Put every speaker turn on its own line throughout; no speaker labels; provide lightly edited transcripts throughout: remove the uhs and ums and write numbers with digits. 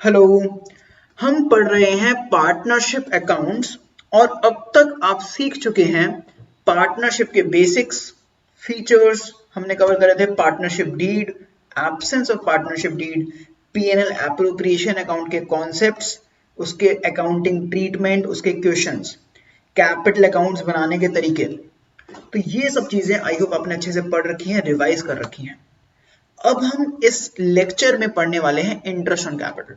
Hello. हम पढ़ रहे हैं पार्टनरशिप अकाउंट्स और अब तक आप सीख चुके हैं पार्टनरशिप के बेसिक्स, फीचर्स। हमने कवर करे थे partnership deed, absence of partnership deed, PNL appropriation account के कॉन्सेप्ट्स, उसके अकाउंटिंग ट्रीटमेंट, उसके क्वेश्चंस, कैपिटल अकाउंट्स बनाने के तरीके। तो ये सब चीजें आई होप आपने अच्छे से पढ़ रखी हैं, रिवाइज कर रखी हैं। अब हम इस लेक्चर में पढ़ने वाले हैं इंटरेस्ट ऑन कैपिटल।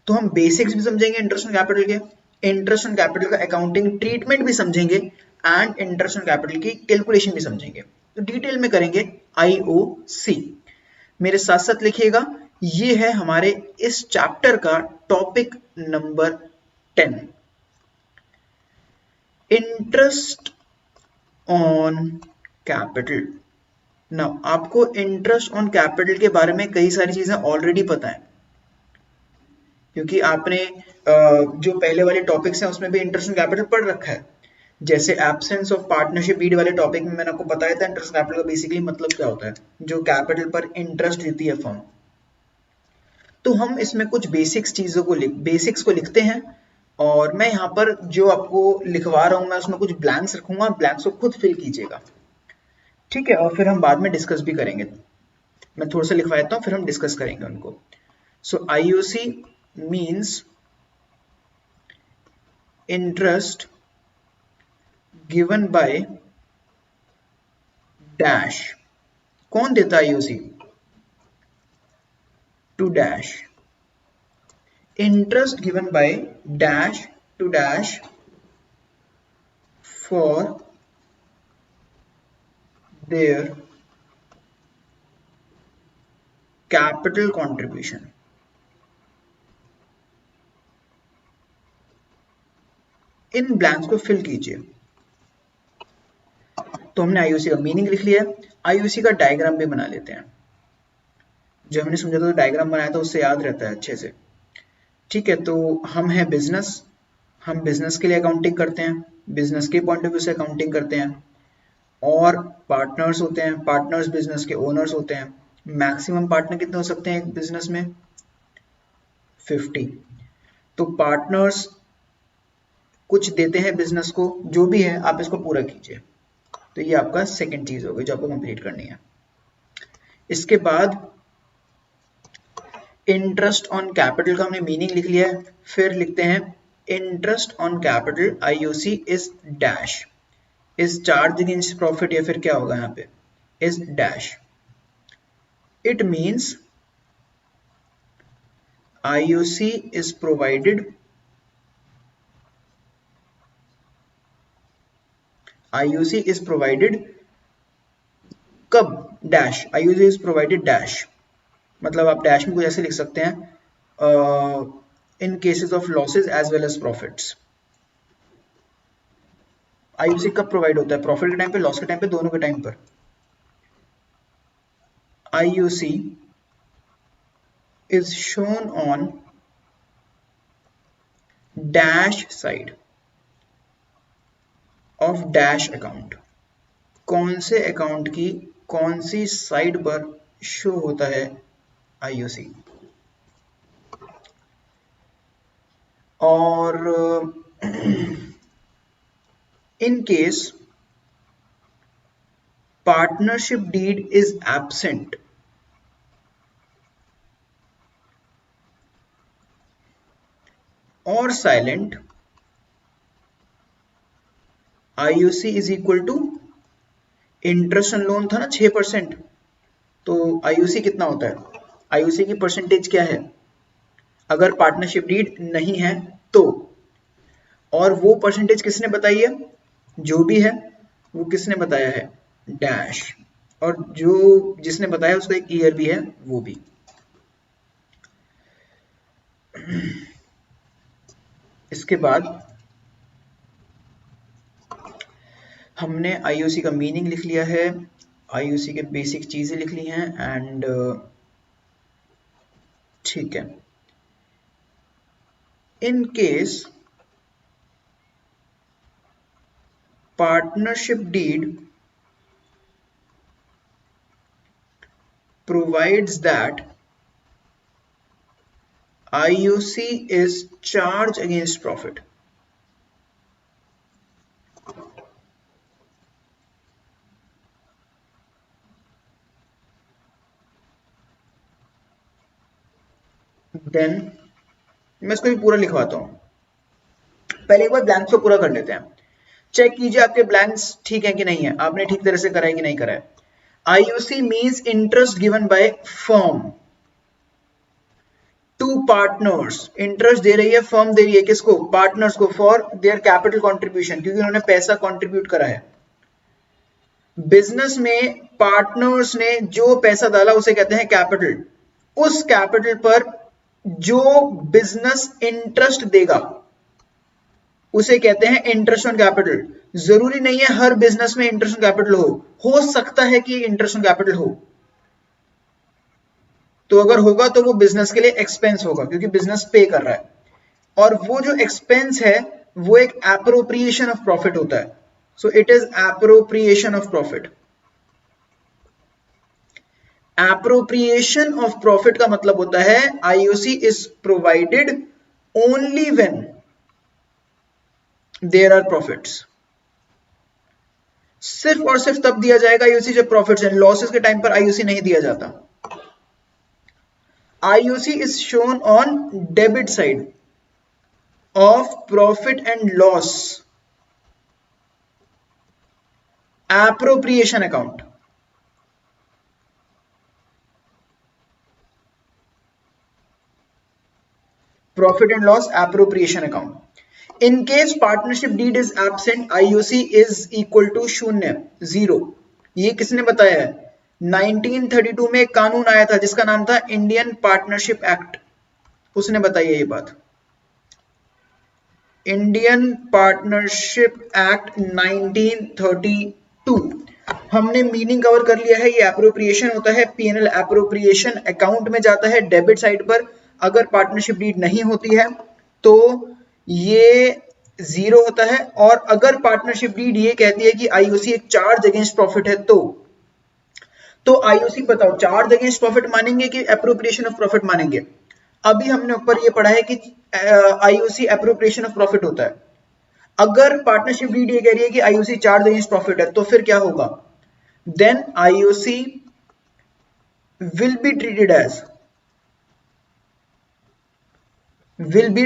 तो हम बेसिक्स भी समझेंगे इंटरेस्ट ऑन कैपिटल के, इंटरेस्ट ऑन कैपिटल का अकाउंटिंग ट्रीटमेंट भी समझेंगे एंड इंटरेस्ट ऑन कैपिटल की कैलकुलेशन भी समझेंगे। तो डिटेल में करेंगे आईओसी। मेरे साथ साथ लिखिएगा, ये है हमारे इस चैप्टर का topic number 10, interest on capital. Now आपको इंटरेस्ट ऑन कैपिटल के बारे में कई सारी चीजें ऑलरेडी पता है, क्योंकि आपने जो पहले वाले टॉपिक्स हैं उसमें भी इंटरेस्ट ऑन कैपिटल पढ़ रखा है। जैसे एब्सेंस ऑफ पार्टनरशिप डीड वाले टॉपिक में मैंने आपको बताया था इंटरेस्ट कैपिटल का बेसिकली मतलब क्या होता है, जो कैपिटल पर इंटरेस्ट देती है फर्म। तो हम इसमें कुछ बेसिक्स को लिखते हैं, और मैं यहाँ पर जो आपको लिखवा रहा हूँ मैं उसमें कुछ ब्लैंक्स रखूंगा, ब्लैंक्स को खुद फिल कीजिएगा, ठीक है। और फिर हम बाद में डिस्कस भी करेंगे। मैं थोड़ा सा लिखवा देता हूँ, फिर हम डिस्कस करेंगे उनको। So IOC means interest given by dash। कौन देता है UC? To dash. Interest given by dash to dash for their capital contribution. इन ब्लैंक्स को फिल कीजिए। तो हमने आईओसी का मीनिंग लिख लिया। आईओसी का डायग्राम भी बना लेते हैं। जब हमने समझा था डायग्राम बनाया था उससे याद रहता है अच्छे से, ठीक है। तो हम हैं बिजनेस, हम बिजनेस के लिए अकाउंटिंग करते हैं, बिजनेस के पॉइंट ऑफ व्यू से अकाउंटिंग करते हैं। और पार्टनर्स होते हैं, पार्टनर्स बिजनेस के ओनर्स होते हैं। मैक्सिमम पार्टनर कितने हो सकते हैं एक बिजनेस में? 50। तो पार्टनर्स कुछ देते हैं बिजनेस को, जो भी है आप इसको पूरा कीजिए। तो ये आपका सेकंड चीज होगी जो आपको कंप्लीट करनी है। इसके बाद इंटरेस्ट ऑन कैपिटल का हमने मीनिंग लिख लिया है। फिर लिखते हैं interest on capital IOC is dash, is charge against profit, या फिर क्या होगा यहाँ पे, is dash. It means IOC is provided, IOC is provided कब? Dash. IOC is provided dash, मतलब आप डैश में कुछ ऐसे लिख सकते हैं, in cases of losses as well as profits. IOC कब प्रोवाइड होता है? प्रॉफिट के टाइम पे, लॉस के टाइम पे, दोनों के टाइम पर। IOC is shown on dash side of dash account। कौन से अकाउंट की कौन सी साइड पर शो होता है IOC? और in case partnership deed is absent, और silent, IOC is equal to interest on loan था ना 6%, तो IOC कितना होता है? IOC की परसेंटेज क्या है अगर पार्टनरशिप डीड नहीं है तो? और वो परसेंटेज किसने बताई है? जो भी है वो किसने बताया है? डैश। और जो जिसने बताया उसका एक ईयर भी है, वो भी। इसके बाद हमने IOC का मीनिंग लिख लिया है, IOC के बेसिक चीजें लिख ली हैं, एंड ठीक है। In case partnership deed provides that IUC is charge against profit. Then मैं इसको भी पूरा लिखवाता हूं। पहले एक बार ब्लैंक्स को पूरा कर लेते हैं। चेक कीजिए आपके ब्लैंक्स ठीक है कि नहीं है, आपने ठीक तरह से करा है कि नहीं करा है। IUC means interest given by firm to partners. Interest दे रही है फर्म, दे रही है किसको? पार्टनर्स को, फॉर देयर कैपिटल कंट्रीब्यूशन, क्योंकि उन्होंने पैसा कंट्रीब्यूट करा है। बिजनेस में पार्टनर्स ने जो पैसा डाला उसे कहते हैं कैपिटल। उस कैपिटल पर जो बिजनेस इंटरेस्ट देगा उसे कहते हैं इंटरेस्ट ऑन कैपिटल। जरूरी नहीं है हर बिजनेस में इंटरेस्ट ऑन कैपिटल हो सकता है कि इंटरेस्ट ऑन कैपिटल हो, तो अगर होगा तो वो बिजनेस के लिए एक्सपेंस होगा क्योंकि बिजनेस पे कर रहा है, और वो जो एक्सपेंस है वो एक एप्रोप्रिएशन ऑफ प्रॉफिट होता है। So it is appropriation of profit. Appropriation of profit का मतलब होता है IUC is provided only when there are profits. सिर्फ और सिर्फ तब दिया जाएगा IUC जब प्रॉफिट्स हैं। लॉसेस के टाइम पर IUC नहीं दिया जाता। IUC is shown on debit side of profit and loss appropriation account. Profit and loss appropriation account. In case partnership deed is absent, IUC is equal to शून्य, 0. ये किसने बताया है? 1932 में एक कानून आया था जिसका नाम था इंडियन पार्टनरशिप एक्ट, उसने बताई है ये बात। Indian partnership act 1932। हमने मीनिंग कवर कर लिया है। ये एप्रोप्रिएशन होता है, P&L एप्रोप्रिएशन अकाउंट में जाता है डेबिट साइड पर। अगर पार्टनरशिप डीड नहीं होती है तो ये 0 होता है, और अगर पार्टनरशिप डीड ये कहती है कि IUC एक चार्ज अगेंस्ट प्रॉफिट है तो IUC बताओ चार्ज अगेंस्ट प्रॉफिट मानेंगे कि एप्रोप्रिएशन ऑफ प्रॉफिट मानेंगे? अभी हमने ऊपर ये पढ़ा है कि IUC एप्रोप्रिएशन ऑफ प्रॉफिट होता है। अगर पार्टनरशिप डीड ये कह रही है कि IUC चार्ज अगेंस्ट प्रॉफिट है तो फिर क्या होगा? Then IUC will be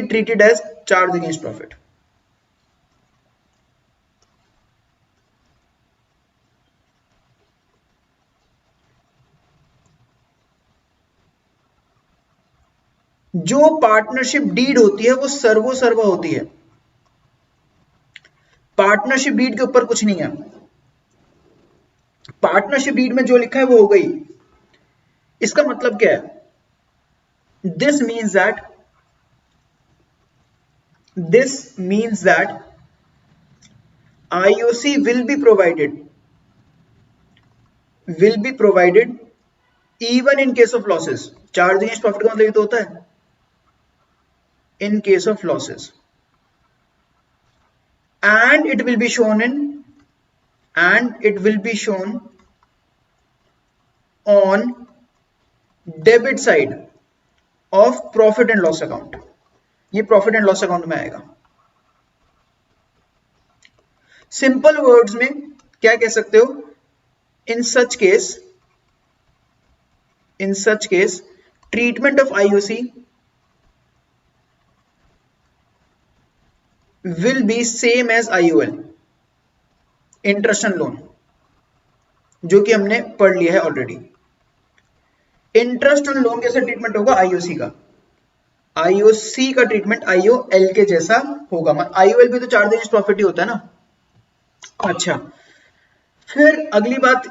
treated as charge against profit. जो पार्टनरशिप डीड होती है वो सर्वो सर्वा होती है। पार्टनरशिप डीड के ऊपर कुछ नहीं है। पार्टनरशिप डीड में जो लिखा है वो हो गई। इसका मतलब क्या है? This means that IUC will be provided even in case of losses. Charge against profit का मतलब ये तो होता है in case of losses, and it will be shown on debit side of profit and loss account. ये profit and loss account में आएगा। Simple words में क्या कह सकते हो? In such case treatment of IUC will be same as IOL, interest on loan, जो कि हमने पढ़ लिया है ऑलरेडी। इंटरेस्ट ऑन लोन कैसे ट्रीटमेंट होगा? IUC का ट्रीटमेंट IOL के जैसा होगा। IOL भी तो चार्ज अगेंस्ट प्रॉफिट ही होता है ना। अच्छा, फिर अगली बात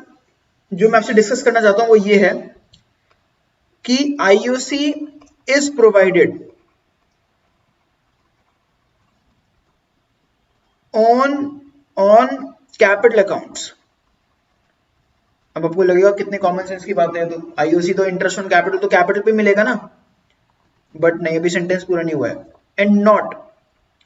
जो मैं आपसे डिस्कस करना चाहता हूं वो ये है कि IUC is provided on capital accounts. अब आपको लगेगा कितने कॉमन सेंस की बात है, तो IUC तो इंटरेस्ट ऑन कैपिटल तो कैपिटल पे मिलेगा ना, बट नहीं, अभी सेंटेंस पूरा नहीं हुआ है। And not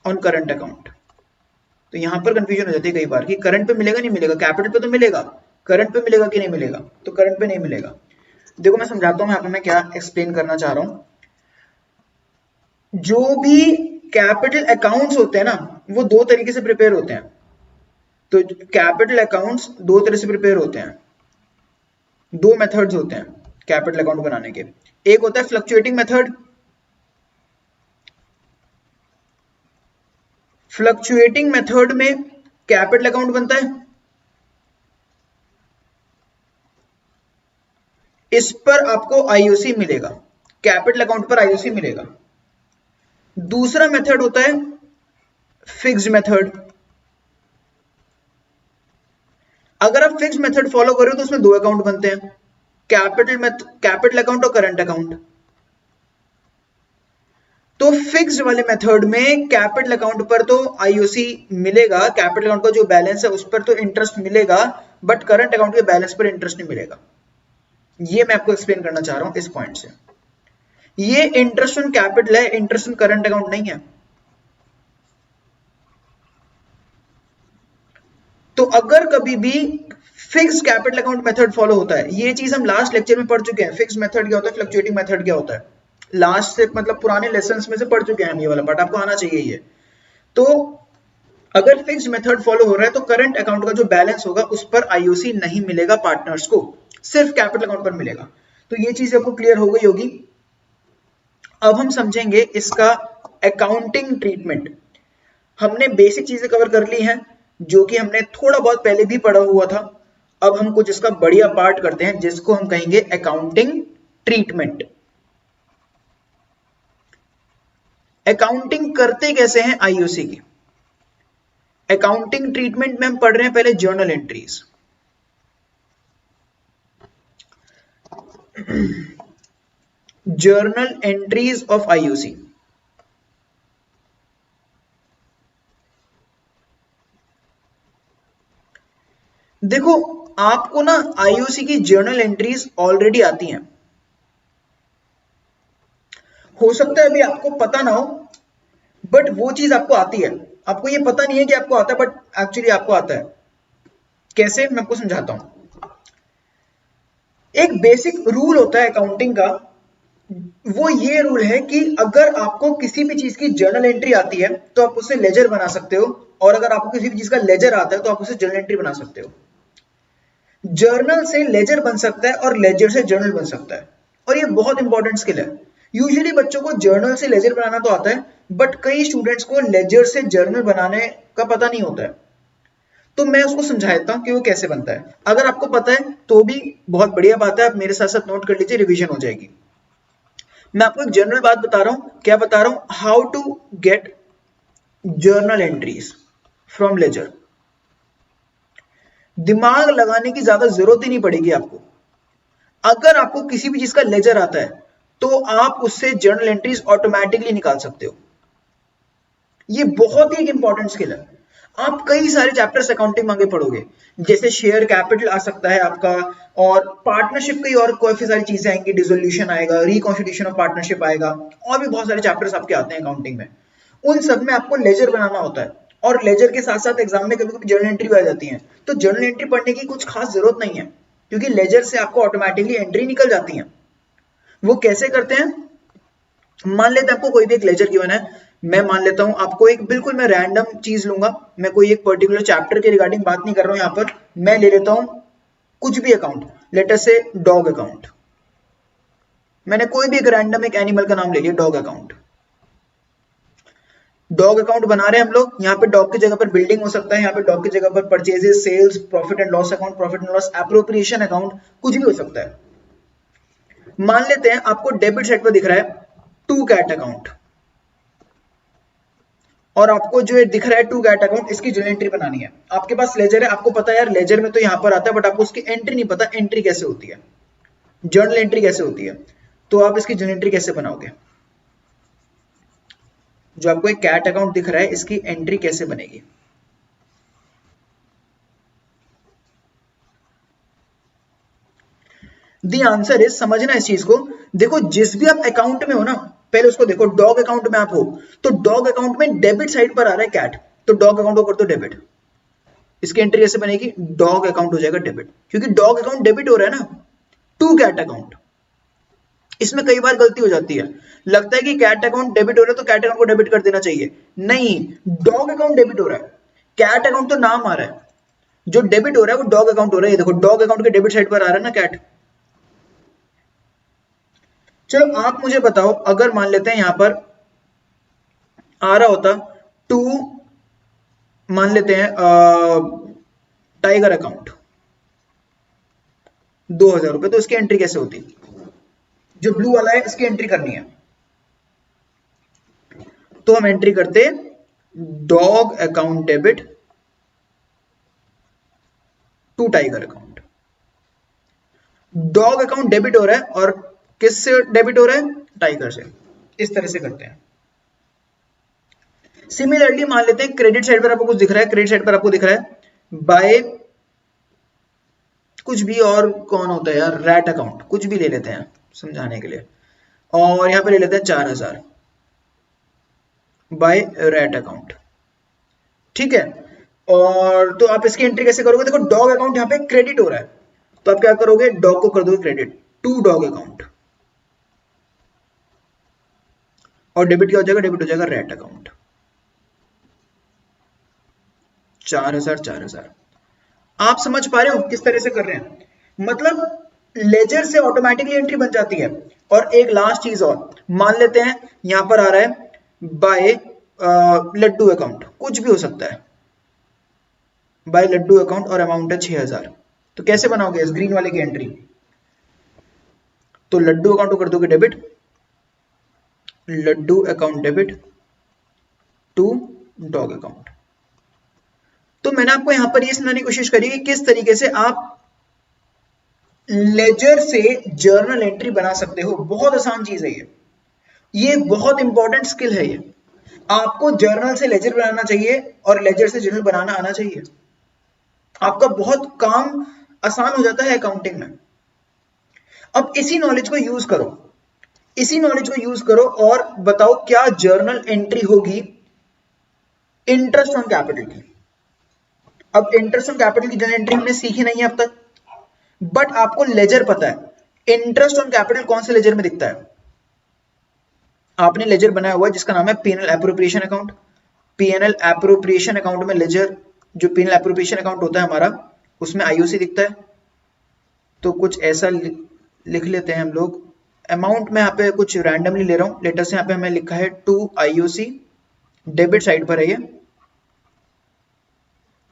on current account. तो यहां पर कंफ्यूजन हो जाती है कई बार कि करंट पे मिलेगा नहीं मिलेगा, कैपिटल पे तो मिलेगा, करंट पे मिलेगा कि नहीं मिलेगा? तो करंट पे नहीं मिलेगा। देखो मैं समझाता हूं यहाँ पे मैं क्या एक्सप्लेन करना चाह रहा हूं। जो भी कैपिटल अकाउंट्स होते हैं ना, वो दो तरीके से प्रिपेयर होते हैं। तो कैपिटल अकाउंट्स दो तरह से प्रिपेयर होते हैं, दो मेथड्स होते हैं कैपिटल अकाउंट बनाने के। एक होता है फ्लक्चुएटिंग मेथड, फ्लक्चुएटिंग मेथड में कैपिटल अकाउंट बनता है, इस पर आपको आईओसी मिलेगा, कैपिटल अकाउंट पर आईओसी मिलेगा। दूसरा मेथड होता है फिक्स्ड मेथड। अगर आप फिक्स्ड मेथड फॉलो करो तो उसमें दो अकाउंट बनते हैं, कैपिटल अकाउंट और करंट अकाउंट। तो फिक्स्ड वाले मेथड में कैपिटल अकाउंट पर तो आईओसी मिलेगा, कैपिटल अकाउंट का जो बैलेंस है उस पर तो इंटरेस्ट मिलेगा, बट करंट अकाउंट के बैलेंस पर इंटरेस्ट नहीं मिलेगा। ये मैं आपको एक्सप्लेन करना चाह रहा हूं इस पॉइंट से। ये इंटरेस्ट ऑन कैपिटल है, इंटरेस्ट ऑन करंट अकाउंट नहीं है। तो अगर कभी भी fixed capital account method follow होता है, ये चीज हम लास्ट लेक्चर में पढ़ चुके हैं, फिक्स्ड मेथड क्या होता है, फ्लक्चुएटिंग मेथड क्या होता है, लास्ट से मतलब पुराने लेसन्स में से पढ़ चुके हैं हम, ये वाला पार्ट आपको आना चाहिए ये। तो अगर फिक्स्ड मेथड फॉलो हो रहा है तो करंट अकाउंट का जो बैलेंस होगा उस पर आईओसी नहीं मिलेगा पार्टनर्स को, सिर्फ कैपिटल अकाउंट पर मिलेगा। तो ये चीज आपको क्लियर हो गई होगी। अब हम समझेंगे इसका अकाउंटिंग ट्रीटमेंट। हमने बेसिक चीजें कवर कर ली हैं जो कि हमने थोड़ा बहुत पहले भी पढ़ा हुआ था। अब हम कुछ इसका बढ़िया पार्ट करते हैं जिसको हम कहेंगे अकाउंटिंग ट्रीटमेंट। अकाउंटिंग करते कैसे हैं आईओसी की? अकाउंटिंग ट्रीटमेंट में हम पढ़ रहे हैं पहले journal entries. Journal entries of IOC. देखो आपको ना आईओसी की जर्नल एंट्रीज ऑलरेडी आती हैं, हो सकता है अभी आपको पता ना हो, बट वो चीज आपको आती है। आपको ये पता नहीं है कि आपको आता है, बट एक्चुअली आपको आता है। कैसे, मैं आपको समझाता हूं। एक बेसिक रूल होता है अकाउंटिंग का, वो ये रूल है कि अगर आपको किसी भी चीज की जर्नल एंट्री आती है तो आप उसे लेजर बना सकते हो, और अगर आपको किसी भी चीज का लेजर आता है तो आप उसे जर्नल एंट्री बना सकते हो। जर्नल से लेजर बन सकता है और लेजर से जर्नल बन सकता है, और ये बहुत इंपॉर्टेंट स्किल है। यूजुअली बच्चों को जर्नल से लेजर बनाना तो आता है, बट कई स्टूडेंट्स को लेजर से जर्नल बनाने का पता नहीं होता है। तो मैं उसको समझा देता हूं कि वो कैसे बनता है। अगर आपको पता है तो भी बहुत बढ़िया बात है, आप मेरे साथ साथ नोट कर लीजिए, रिवीजन हो जाएगी। मैं आपको एक जनरल बात बता रहा हूं। क्या बता रहा हूं? How to get journal entries from ledger. दिमाग लगाने की ज्यादा जरूरत ही नहीं पड़ेगी आपको। अगर आपको किसी भी चीज का लेजर आता है तो आप उससे जर्नल एंट्रीज ऑटोमेटिकली निकाल सकते हो। ये बहुत ही एक इंपॉर्टेंट स्किल है। आप कई सारे चैप्टर्स अकाउंटिंग में आगे पढ़ोगे, जैसे शेयर कैपिटल आ सकता है आपका, और पार्टनरशिप की और काफी सारी चीजें आएंगी, डिसोल्यूशन आएगा, रिकॉन्स्टिट्यूशन ऑफ पार्टनरशिप आएगा, और भी बहुत सारे चैप्टर्स आपके आते हैं अकाउंटिंग में। उन सब में आपको लेजर बनाना होता है, और लेजर के साथ साथ एग्जाम में कभी कभी जर्नल एंट्री भी आ जाती है। तो जर्नल एंट्री पढ़ने की कुछ खास जरूरत नहीं है, क्योंकि लेजर से आपको ऑटोमेटिकली एंट्री निकल जाती है। वो कैसे करते हैं? मान लेते हैं आपको कोई भी एक लेजर गिवन है, मैं मान लेता हूं आपको एक बिल्कुल मैं रैंडम चीज लूंगा, मैं कोई एक पर्टिकुलर चैप्टर के रिगार्डिंग बात नहीं कर रहा हूं यहां पर, मैं ले लेता हूं कुछ भी अकाउंट, लेट अस से डॉग अकाउंट। मैंने कोई भी एक रैंडम एक एनिमल का नाम ले लिया, डॉग अकाउंट। डॉग अकाउंट बना रहे हैं हम लोग, यहाँ पे डॉग की जगह पर बिल्डिंग हो सकता है, यहाँ पे डॉग की जगह पर purchases, sales, profit and loss account, profit and loss appropriation account, कुछ भी हो सकता है। मान लेते हैं आपको डेबिट साइड पर दिख रहा है टू कैट अकाउंट, और आपको जो दिख रहा है टू कैट अकाउंट, इसकी जर्नल एंट्री बनानी है। आपके पास लेजर है, आपको पता है यार लेजर में तो यहां पर आता है, बट आपको उसकी एंट्री नहीं पता, एंट्री कैसे होती है, जर्नल एंट्री कैसे होती है। तो आप इसकी जर्नल एंट्री कैसे बनाओगे? जो आपको एक कैट अकाउंट दिख रहा है, इसकी एंट्री कैसे बनेगी? दी आंसर इज, समझना इस चीज को। देखो जिस भी आप अकाउंट में हो ना, पहले उसको देखो। डॉग अकाउंट में आप हो तो डॉग अकाउंट में डेबिट साइड पर आ रहा है कैट, तो डॉग अकाउंट को कर दो डेबिट। इसकी एंट्री कैसे बनेगी? डॉग अकाउंट हो जाएगा डेबिट, क्योंकि डॉग अकाउंट डेबिट हो रहा है ना, टू कैट अकाउंट। इसमें कई बार गलती हो जाती है, लगता है कि कैट अकाउंट डेबिट हो रहा है तो कैट अकाउंट को डेबिट कर देना चाहिए, नहीं, डॉग अकाउंट डेबिट हो रहा है, कैट अकाउंट तो नाम आ रहा है, जो डेबिट हो रहा है वो डॉग अकाउंट हो रहा है, ये देखो डॉग अकाउंट के डेबिट साइड पर आ रहा है ना कैट। चलो आप मुझे बताओ, अगर मान लेते हैं यहां पर आ रहा होता टू, मान लेते हैं टाइगर अकाउंट 2000 रुपए, तो इसकी एंट्री कैसे होती, जो ब्लू वाला है इसकी एंट्री करनी है, तो हम एंट्री करते dog account debit to tiger account. Dog account debit हो रहा है और किससे डेबिट हो रहा है, टाइगर से, इस तरह से करते हैं। सिमिलरली मान लेते हैं क्रेडिट साइड पर आपको कुछ दिख रहा है, क्रेडिट साइड पर आपको दिख रहा है बाय कुछ भी, और कौन होता है यार, रैट अकाउंट, कुछ भी ले लेते हैं समझाने के लिए, और यहां पे ले लेते हैं 4000 बाय रैट अकाउंट, ठीक है। और तो आप इसकी एंट्री कैसे करोगे, देखो डॉग अकाउंट यहां पे क्रेडिट हो रहा है, तो आप क्या करोगे, डॉग को कर दोगे क्रेडिट टू डॉग अकाउंट, और डेबिट क्या हो जाएगा, डेबिट हो जाएगा रैट अकाउंट 4000 4000। आप समझ पा रहे हो किस तरह से कर रहे हैं, मतलब लेजर से ऑटोमेटिकली एंट्री बन जाती है। और एक लास्ट चीज और, मान लेते हैं यहां पर आ रहा है बाय लड्डू अकाउंट, कुछ भी हो सकता है, बाय लड्डू अकाउंट और अमाउंट है 6000, तो कैसे बनाओगे इस ग्रीन वाले की एंट्री, तो लड्डू अकाउंट को कर दोगे debit, laddu account debit to dog account. तो मैंने आपको यहां पर ये समझाने की कोशिश करी कि किस तरीके से आप लेजर से जर्नल एंट्री बना सकते हो, बहुत आसान चीज है ये बहुत इंपॉर्टेंट स्किल है ये। आपको जर्नल से लेजर बनाना चाहिए और लेजर से जर्नल बनाना आना चाहिए, आपका बहुत काम आसान हो जाता है अकाउंटिंग में। अब इसी नॉलेज को यूज करो, इसी नॉलेज को यूज करो और बताओ क्या जर्नल एंट्री होगी इंटरेस्ट ऑन कैपिटल की। अब इंटरेस्ट ऑन कैपिटल की जर्नल एंट्री हमने सीखी नहीं है अब तक, बट आपको लेजर पता है, इंटरेस्ट ऑन कैपिटल कौन से लेजर में दिखता है, आपने लेजर बनाया हुआ है जिसका नाम है PNL appropriation account. PNL appropriation account में लेजर, जो पीएनएल एप्रोप्रिएशन अकाउंट होता है हमारा, उसमें आईओसी दिखता है, तो कुछ ऐसा लिख लेते हैं हम लोग। अमाउंट में यहाँ पे कुछ रैंडमली ले रहा हूं, लेटेस्ट यहाँ पे हमें लिखा है टू आईओसी, डेबिट साइड पर है ये,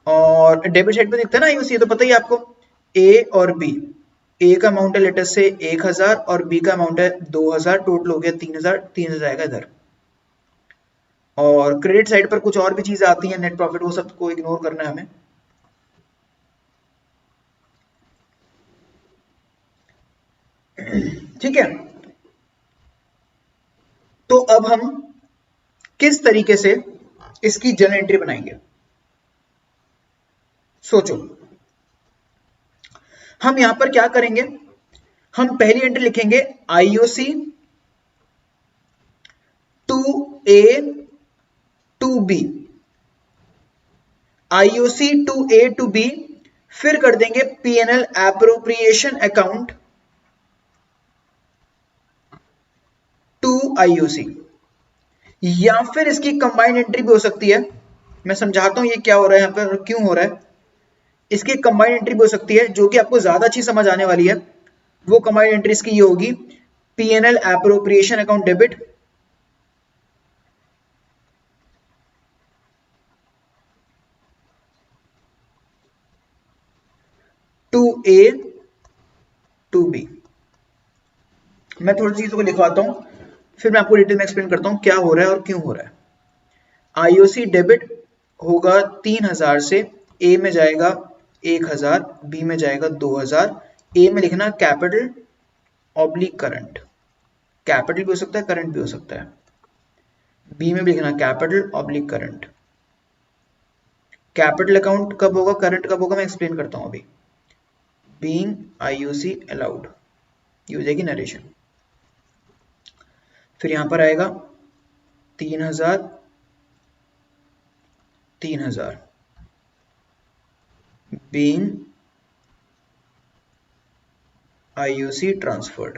और डेबिट साइड पे दिखता है ना आईओसी, तो पता ही आपको ए और बी, ए का अमाउंट है लेटेस्ट से 1000 और बी का अमाउंट है 2000, टोटल हो गया 3000, 3000 आएगा इधर। और क्रेडिट साइड पर कुछ और भी चीजें आती हैं, नेट प्रॉफिट, वो सबको इग्नोर करना है हमें। ठीक है, तो अब हम किस तरीके से इसकी जर्नल एंट्री बनाएंगे, सोचो। हम यहां पर क्या करेंगे, हम पहली एंट्री लिखेंगे IOC to A to B, IOC to A to B, फिर कर देंगे PNL appropriation account to IOC, या फिर इसकी कंबाइंड एंट्री भी हो सकती है। मैं समझाता हूं ये क्या हो रहा है यहां पर और क्यों हो रहा है। इसकी कंबाइंड एंट्री भी हो सकती है जो कि आपको ज्यादा अच्छी समझ आने वाली है। वो कंबाइंड एंट्री इसकी ये होगी PNL appropriation account debit to A to B. मैं थोड़ी चीजों को लिखवाता हूं, फिर मैं आपको डिटेल में एक्सप्लेन करता हूं क्या हो रहा है और क्यों हो रहा है। आईओसी डेबिट होगा 3000 से, ए में जाएगा 1000, बी में जाएगा 2000। ए में लिखना कैपिटल ऑब्लिक करंट, कैपिटल भी हो सकता है करंट भी हो सकता है। बी में भी लिखना capital oblique current. Capital account कब होगा, करंट कब होगा, मैं एक्सप्लेन करता हूं अभी। बीइंग आईओसी अलाउड, ये हो जाएगी नरेशन। फिर यहां पर आएगा 3000 3000 बीइंग आईओसी ट्रांसफर्ड,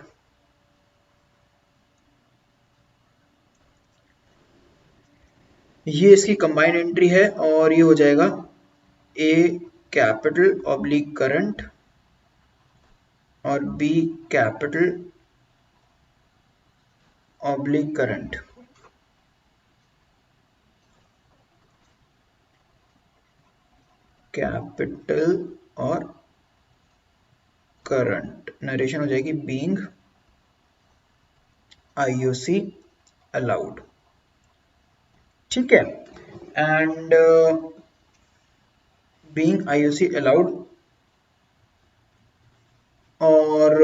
ये इसकी कंबाइंड एंट्री है और ये हो जाएगा ए कैपिटल ऑब्लिक करंट और B capital oblique current. Capital और करंट नरेशन हो जाएगी बीइंग आईओसी अलाउड, ठीक है। एंड बीइंग आईओसी अलाउड और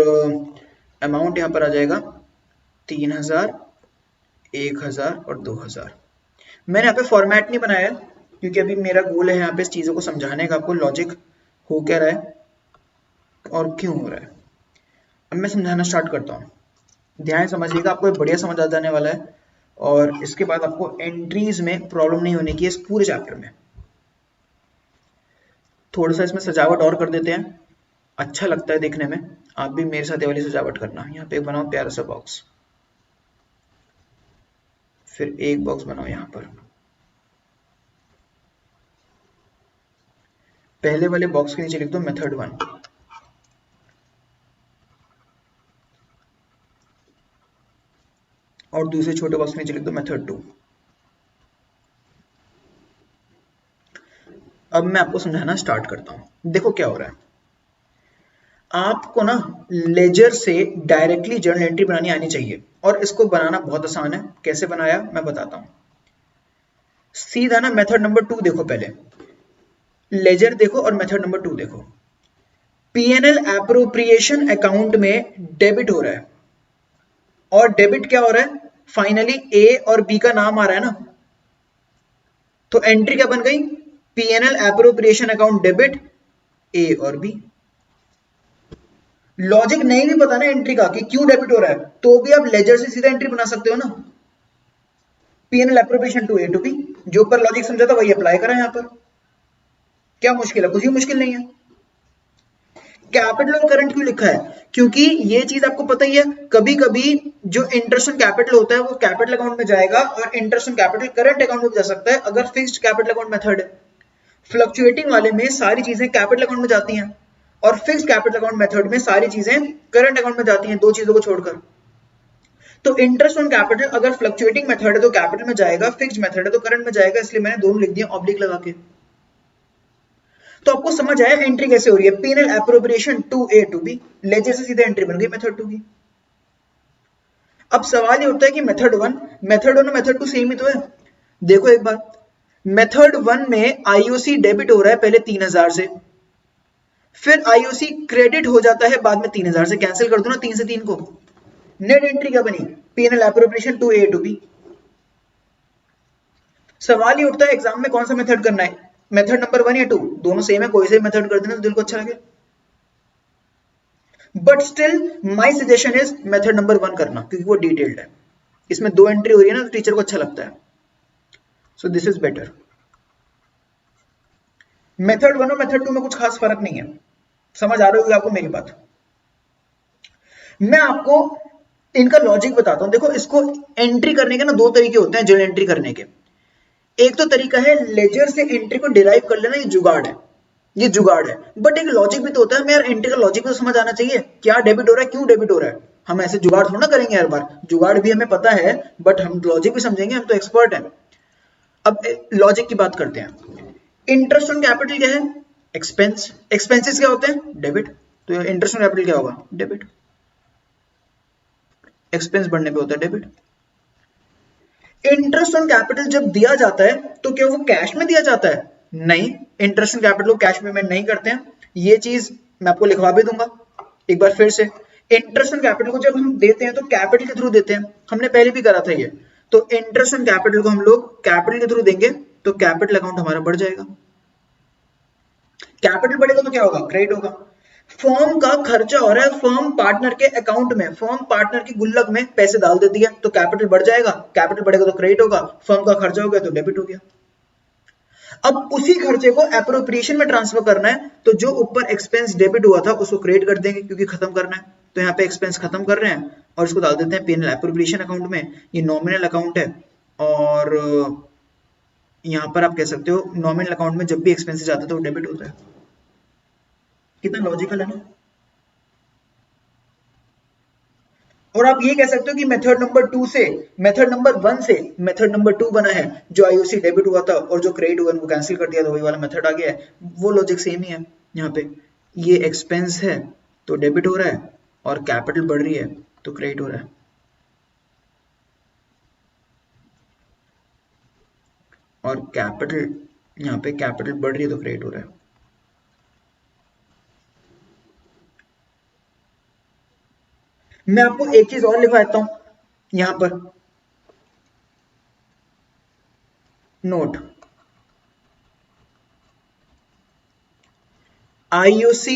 अमाउंट यहां पर आ जाएगा 3000, 1000 और 2000। मैंने यहाँ पे फॉर्मेट नहीं बनाया क्योंकि अभी मेरा गोल है यहाँ पे इस चीजों को समझाने का, आपको लॉजिक हो क्या रहा है और क्यों हो रहा है। अब मैं समझाना स्टार्ट करता हूँ, ध्यान समझिएगा, आपको बढ़िया समझ आ जाने वाला है और इसके बाद आपको एंट्रीज में प्रॉब्लम नहीं होने की है इस पूरे चैप्टर में। थोड़ा सा इसमें सजावट और कर देते हैं, अच्छा लगता है देखने में। आप भी मेरे साथ ये वाली सजावट करना। यहाँ पे बनाओ प्यारा सा बॉक्स, फिर एक बॉक्स बनाओ यहाँ पर। पहले वाले बॉक्स के नीचे लिख दो मेथड 1 और दूसरे छोटे बॉक्स के नीचे लिख दो मेथड 2। अब मैं आपको समझाना स्टार्ट करता हूं। देखो क्या हो रहा है, आपको ना लेजर से डायरेक्टली जर्नल एंट्री बनानी आनी चाहिए और इसको बनाना बहुत आसान है। कैसे बनाया मैं बताता हूं। सीधा ना मेथड नंबर 2 देखो, पहले लेजर देखो और मेथड नंबर 2 देखो। पीएनएल एप्रोप्रिएशन अकाउंट में डेबिट हो रहा है और डेबिट क्या हो रहा है, फाइनली ए और बी का नाम आ रहा है ना, तो एंट्री क्या बन गई, पीएनएल एप्रोप्रिएशन अकाउंट डेबिट ए और बी। लॉजिक नहीं भी पता ना एंट्री का कि क्यों डेबिट हो रहा है, तो भी आप लेजर से सीधा एंट्री बना सकते हो ना, PNL appropriation to A to B. जो ऊपर लॉजिक समझा था वही अप्लाई करा यहां पर। क्या मुश्किल है, कुछ भी मुश्किल नहीं है। कैपिटल और करंट क्यों लिखा है, क्योंकि ये चीज आपको पता ही है, कभी कभी जो इंटरेस्ट ऑन कैपिटल होता है वो कैपिटल अकाउंट में जाएगा और interest on capital current account में जा सकता है अगर फिक्स्ड कैपिटल अकाउंट मेथड है। फ्लक्चुएटिंग वाले में सारी चीजें कैपिटल अकाउंट में जाती हैं और फिक्स्ड कैपिटल अकाउंट मेथड में सारी चीजें करंट अकाउंट में जाती हैं, दो चीजों को छोड़कर। तो इंटरेस्ट ऑन कैपिटल अगर फ्लक्चुएटिंग मेथड है तो कैपिटल में जाएगा, फिक्स्ड मेथड है तो करंट में जाएगा, इसलिए मैंने दोनों लिख दिया ऑब्लिक लगा के। तो आपको समझ आया एंट्री कैसे हो रही है, PNL appropriation to A to B, ledger से सीधा एंट्री बन गई मेथड 2 की। अब सवाल ये उठता है कि मेथड 1 और मेथड 2 सेम ही तो है। देखो एक बार, मेथड 1 में आईओसी डेबिट हो रहा है पहले 3000 से, फिर आईओसी क्रेडिट हो जाता है बाद में 3000 से, कैंसिल कर दो ना 3 से 3 को। नेट एंट्री क्या बनी, PNL appropriation to A to B. सवाल ये उठता है एग्जाम में कौन सा मेथड करना है, मेथड नंबर 1 या 2, दोनों सेम है, कोई से मेथड कर देना तो दिल को अच्छा लगे। But still my suggestion is method number 1 करना, क्योंकि वो डिटेल्ड है, इसमें 2 एंट्री हो रही है ना, तो टीचर को अच्छा लगता है। So this is better. Method 1 और मेथड 2 में कुछ खास फर्क नहीं है, समझ आ रही होगी आपको मेरी बात। मैं आपको इनका लॉजिक बताता हूं। देखो, इसको एंट्री करने के ना 2 तरीके होते हैं जर्नल एंट्री करने के। एक तो तरीका है लेजर से एंट्री को डिराइव कर लेना, ये जुगाड़ है, ये जुगाड़ है। बट एक लॉजिक भी तो होता है, मैं यार एंट्री का लॉजिक तो समझ आना चाहिए, क्या डेबिट हो रहा है, क्यों डेबिट हो रहा है। हम ऐसे जुगाड़ थोड़ा ना करेंगे हर बार, जुगाड़ भी हमें पता है बट हम लॉजिक भी समझेंगे, हम तो एक्सपर्ट हैं। अब लॉजिक की बात करते हैं। इंटरेस्ट ऑन कैपिटल क्या है, एक्सपेंस। एक्सपेंसेस क्या होते हैं, डेबिट। तो इंटरेस्ट ऑन कैपिटल क्या होगा, डेबिट। एक्सपेंस बढ़ने पे होता है डेबिट। इंटरेस्ट ऑन कैपिटल जब दिया जाता है तो क्या वो कैश में दिया जाता है, नहीं, इंटरेस्ट ऑन कैपिटल को कैश पेमेंट नहीं करते हैं। ये चीज मैं आपको लिखवा भी दूंगा एक बार फिर से। इंटरेस्ट ऑन कैपिटल को जब हम देते हैं तो कैपिटल के थ्रू देते हैं, हमने पहले भी करा था ये। तो इंटरेस्ट ऑन कैपिटल को हम लोग कैपिटल के थ्रू देंगे तो कैपिटल अकाउंट हमारा बढ़ जाएगा। कैपिटल बढ़ेगा तो क्या होगा, क्रेडिट होगा। फर्म का खर्चा हो रहा है, फर्म पार्टनर के अकाउंट में, फर्म पार्टनर की गुल्लक में पैसे डाल देती है, तो कैपिटल बढ़ जाएगा, कैपिटल बढ़ेगा तो क्रेडिट होगा, फर्म का खर्चा हो गया तो डेबिट हो गया। अब उसी खर्चे को एप्रोप्रिएशन में ट्रांसफर करना है, तो जो ऊपर एक्सपेंस डेबिट हुआ था उसको क्रेडिट कर देंगे क्योंकि खत्म करना है। तो यहाँ पे एक्सपेंस खत्म कर रहे हैं और इसको डाल देते हैं पीएनएल एप्रोप्रिएशन अकाउंट में। ये नॉमिनल अकाउंट है और यहां पर आप कह सकते हो नॉमिनल अकाउंट में जब भी एक्सपेंसेस जाता है तो डेबिट होता है। कितना लॉजिकल है ना। और आप ये कह सकते हो कि मेथड नंबर 2 से मेथड नंबर 1 से मेथड नंबर 2 बना है, जो आईओसी डेबिट हुआ था और जो क्रेडिट हुआ उनको कैंसिल कर दिया तो वही वाला मेथड आ गया है। वो लॉजिक सेम ही है। यहाँ पे ये एक्सपेंस है तो डेबिट हो रहा है और कैपिटल बढ़ रही है तो क्रेडिट हो रहा है। और कैपिटल यहाँ पे कैपिटल बढ़ रही है तो क्रेडिट हो रहा है। मैं आपको एक चीज और लिखवा देता हूं यहां पर, note IOC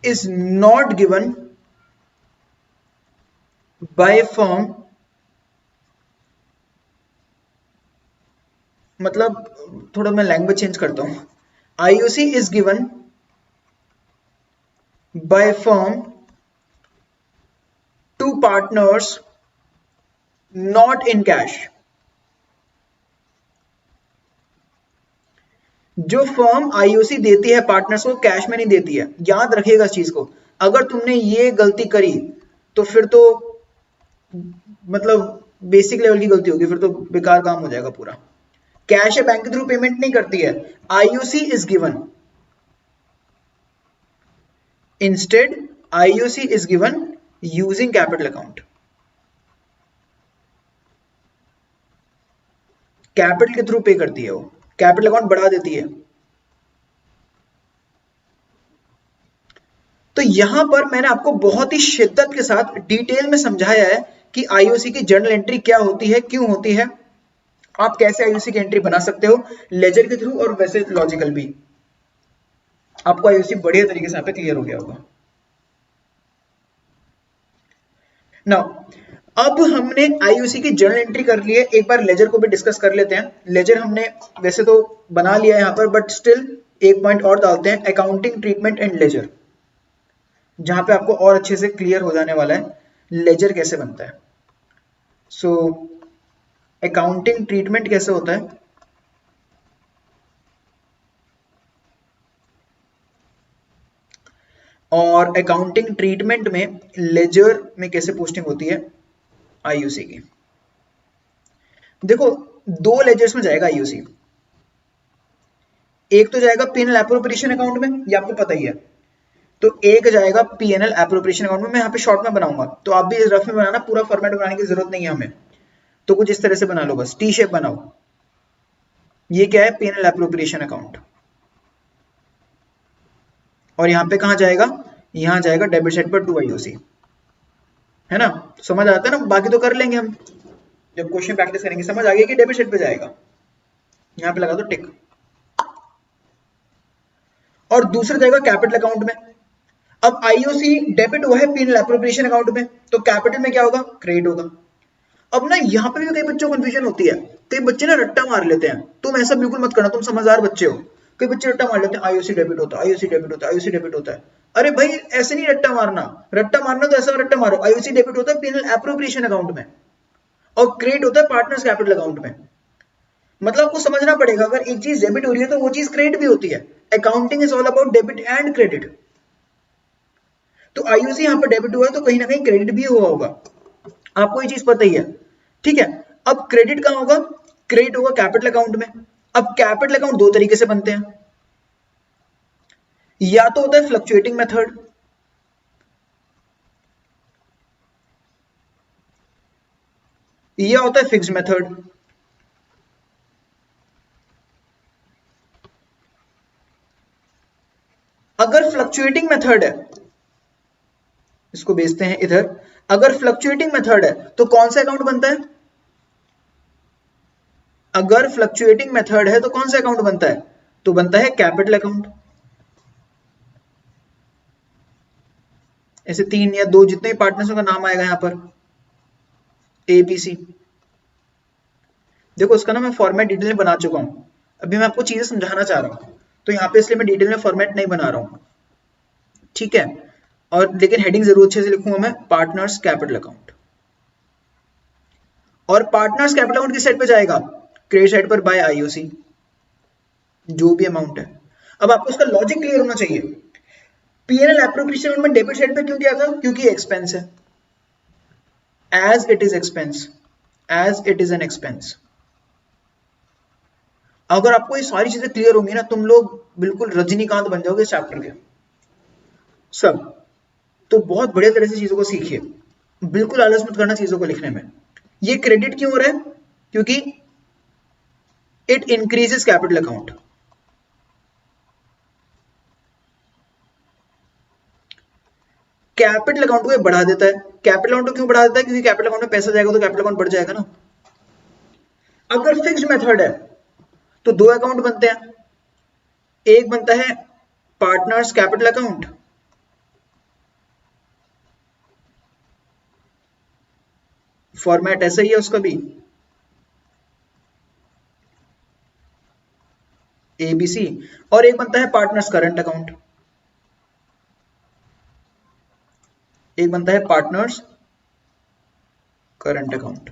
is not given by firm, मतलब थोड़ा मैं लैंग्वेज चेंज करता हूं, IOC is given by firm to partners not in cash। जो फर्म आईओसी देती है पार्टनर्स को कैश में नहीं देती है। याद रखिएगा इस चीज को, अगर तुमने ये गलती करी तो फिर तो मतलब बेसिक लेवल की गलती होगी, फिर तो बेकार काम हो जाएगा पूरा। कैश या बैंक के थ्रू पेमेंट नहीं करती है, IOC is given, instead IOC is given using capital account. Capital के थ्रू पे करती है वो, कैपिटल अकाउंट बढ़ा देती है। तो यहां पर मैंने आपको बहुत ही शिद्दत के साथ डिटेल में समझाया है कि आईओसी की जर्नल एंट्री क्या होती है, क्यों होती है, आप कैसे आईओसी की एंट्री बना सकते हो लेजर के थ्रू, और वैसे लॉजिकल भी। आपको आईओसी बढ़िया तरीके से यहाँ पे क्लियर हो गया होगा। नाउ अब हमने आईओसी की जर्नल एंट्री कर ली है, एक बार लेजर को भी डिस्कस कर लेते हैं। लेजर हमने वैसे तो बना लिया है यहाँ पर, बट स्टिल एक पॉइंट और डालते हैं, अकाउंटिंग ट्रीटमेंट एंड लेजर, जहां पे आपको और अच्छे से क्लियर हो जाने वाला है लेजर कैसे बनता है। सो अकाउंटिंग ट्रीटमेंट कैसे होता है, और अकाउंटिंग ट्रीटमेंट में लेजर में कैसे पोस्टिंग होती है आईयूसी की। देखो दो लेजर्स में जाएगा आईयूसी, एक तो जाएगा पीएनएल एप्रोप्रिएशन अकाउंट में, ये आपको पता ही है, तो एक जाएगा पीएनएल एप्रोप्रिएशन अकाउंट में। मैं यहाँ पे शॉर्ट में बनाऊंगा, तो आप भी रफ में बनाना, पूरा फॉर्मेट बनाने की जरूरत नहीं है हमें, तो कुछ इस तरह से बना लो, बस टी शेप बनाओ। ये क्या है, पीएनएल एप्रोप्रिएशन अकाउंट, और यहाँ पे कहाँ जाएगा, यहाँ जाएगा डेबिट साइड पर टू आईओसी, है ना, समझ आता है ना। बाकी तो कर लेंगे हम, जब क्वेश्चन प्रैक्टिस करेंगे समझ आ गया कि डेबिट साइड पे जाएगा, यहाँ पे लगा दो टिक। और दूसरा जाएगा कैपिटल अकाउंट में। अब आईओसी डेबिट हुआ है पीएनएल एप्रोप्रिएशन अकाउंट में, तो कैपिटल में क्या होगा, क्रेडिट होगा। अब ना यहाँ पे भी कई बच्चों को कंफ्यूजन होती है, कई बच्चे ना रट्टा मार लेते हैं, तुम ऐसा बिल्कुल मत करना, तुम समझदार बच्चे हो। कई बच्चे रट्टा मार लेते हैं, आईओसी डेबिट होता है, आईओसी डेबिट होता है, आईओसी डेबिट होता है। अरे भाई ऐसे नहीं रट्टा मारना, रट्टा मारना तो ऐसा रट्टा मारो, आईओसी डेबिट होता है पीएनएल एप्रोप्रिएशन अकाउंट में, और क्रेडिट होता है पार्टनर्स कैपिटल अकाउंट में। मतलब आपको समझना पड़ेगा, अगर एक चीज डेबिट हो रही है तो वो चीज क्रेडिट भी होती है। Accounting is all about debit and credit. तो आईओसी यहाँ पर डेबिट हुआ है तो कहीं ना कहीं क्रेडिट भी हुआ होगा, आपको ये चीज पता ही है, ठीक है। अब क्रेडिट कहां होगा, क्रेडिट होगा कैपिटल अकाउंट में। अब कैपिटल अकाउंट दो तरीके से बनते हैं, या तो होता है फ्लक्चुएटिंग मेथड, या होता है फिक्स्ड मेथड। अगर फ्लक्चुएटिंग मेथड है, इसको भेजते हैं इधर, अगर फ्लक्चुएटिंग मेथड है तो कौन सा अकाउंट बनता है, अगर फ्लक्चुएटिंग मेथड है तो कौन सा अकाउंट बनता है, तो बनता है कैपिटल अकाउंट। ऐसे तीन या दो जितने पार्टनर्स का नाम आएगा यहां पर, एबीसी। देखो इसका ना मैं फॉर्मेट डिटेल में बना चुका हूं, अभी मैं आपको चीजें समझाना चाह रहा हूं, तो यहाँ पे इसलिए मैं डिटेल में फॉर्मेट नहीं बना रहा हूं, ठीक है। और लेकिन हेडिंग जरूर अच्छे से लिखूंगा मैं, पार्टनर्स कैपिटल अकाउंट। और पार्टनर्स कैपिटल अकाउंट किस साइड पे जाएगा, क्रेडिट साइड पर बाय आईओसी, जो भी अमाउंट है। अब आपको उसका लॉजिक क्लियर होना चाहिए। पीएनएल एप्रोप्रिएशन में डेबिट साइड पे क्यों किया था? क्योंकि एक्सपेंस है, as it is expense, as it is an expense. अगर आपको ये सारी चीजें क्लियर होंगी ना, तुम लोग बिल्कुल रजनीकांत बन जाओगे इस चैप्टर के सब। तो बहुत बढ़िया तरह से चीजों को सीखिए, बिल्कुल आलस मत करना चीजों को लिखने में। ये क्रेडिट क्यों हो रहा है? क्योंकि it increases capital account. Capital account को ये बढ़ा देता है। कैपिटल अकाउंट को क्यों बढ़ा देता है? क्योंकि कैपिटल अकाउंट में पैसा जाएगा तो कैपिटल अकाउंट बढ़ जाएगा ना। अगर फिक्स्ड मेथड है तो दो अकाउंट बनते हैं, एक बनता है पार्टनर्स कैपिटल अकाउंट, फॉर्मेट ऐसा ही है उसका भी, एबीसी, और एक बनता है पार्टनर्स करंट अकाउंट, एक बनता है पार्टनर्स करंट अकाउंट।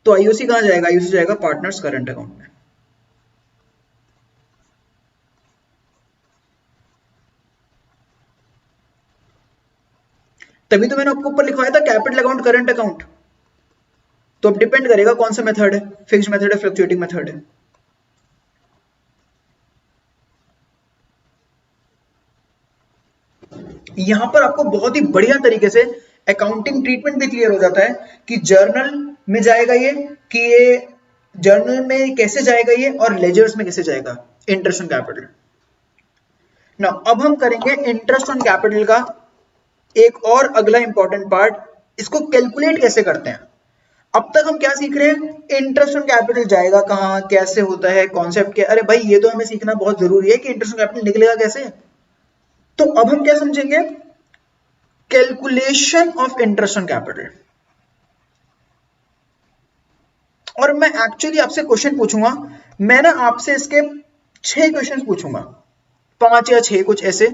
तो आईओसी कहां जाएगा? आईओसी जाएगा पार्टनर्स करंट अकाउंट में। तभी तो मैंने आपको ऊपर लिखवाया था कैपिटल अकाउंट करंट अकाउंट। तो अब डिपेंड करेगा कौन सा मेथड है, फिक्स्ड मेथड है फ्लक्चुएटिंग मेथड है। यहां पर आपको बहुत ही बढ़िया तरीके से अकाउंटिंग ट्रीटमेंट भी क्लियर हो जाता है कि जर्नल में जाएगा ये, कि ये जर्नल में कैसे जाएगा ये, और लेजर्स में कैसे जाएगा, इंटरेस्ट ऑन कैपिटल। ना अब हम करेंगे इंटरेस्ट ऑन कैपिटल का एक और अगला इंपॉर्टेंट पार्ट, इसको कैलकुलेट कैसे करते हैं। अब तक हम क्या सीख रहे हैं? इंटरेस्ट ऑन कैपिटल जाएगा कहां, कैसे होता है, कॉन्सेप्ट क्या। अरे भाई ये तो हमें सीखना बहुत जरूरी है कि इंटरेस्ट ऑन कैपिटल निकलेगा कैसे। तो अब हम क्या समझेंगे? Calculation of interest on capital. और मैं एक्चुअली आपसे क्वेश्चन पूछूंगा, मैं ना आपसे इसके 6 क्वेश्चन पूछूंगा, 5 या 6 कुछ ऐसे,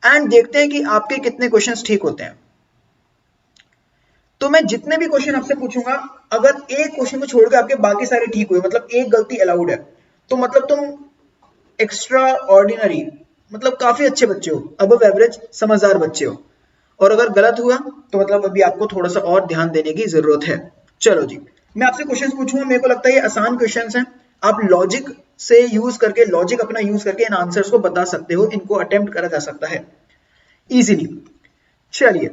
एंड देखते हैं कि आपके कितने क्वेश्चंस ठीक होते हैं। तो मैं जितने भी क्वेश्चन आपसे पूछूंगा, अगर एक क्वेश्चन को छोड़कर आपके बाकी सारे ठीक हुए, मतलब एक गलती अलाउड है, तो मतलब तुम एक्स्ट्रा ऑर्डिनरी, मतलब काफी अच्छे बच्चे हो, अबव एवरेज समझदार बच्चे हो। और अगर गलत हुआ तो मतलब अभी आपको थोड़ा सा और ध्यान देने की जरूरत है। चलो जी, मैं आपसे क्वेश्चंस पूछूंगा, मेरे को लगता है ये आसान क्वेश्चंस हैं, आप लॉजिक से यूज करके, लॉजिक अपना यूज करके इन आंसर्स को बता सकते हो, इनको अटेम्प्ट करा जा सकता है इजीली। चलिए,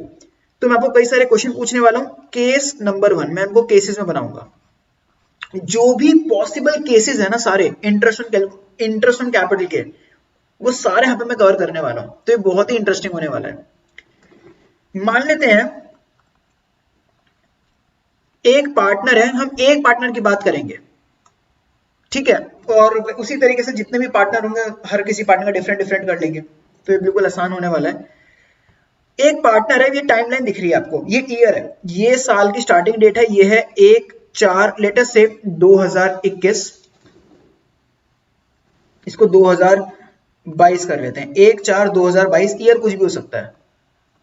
तो मैं आपको कई सारे क्वेश्चन पूछने वाला हूं। केस नंबर 1 मैं इनको केसेस में बनाऊंगा। जो भी पॉसिबल केसेस है ना सारे इंटरेस्ट ऑन कैपिटल के, वो सारे यहां पे मैं कवर करने वाला हूं। तो ये बहुत ही इंटरेस्टिंग होने वाला है। मान लेते हैं एक पार्टनर है, हम एक पार्टनर की बात करेंगे, ठीक है, और उसी तरीके से जितने भी पार्टनर होंगे हर किसी पार्टनर का डिफरेंट डिफरेंट कर लेंगे, तो ये बिल्कुल आसान होने वाला है। एक पार्टनर है, ये टाइमलाइन दिख रही है आपको, ये ईयर है, ये साल की स्टार्टिंग डेट है, ये है 1/4 लेटेस्ट से 2021, इसको 2022 कर लेते हैं, 1/4/2022, ईयर कुछ भी हो सकता है,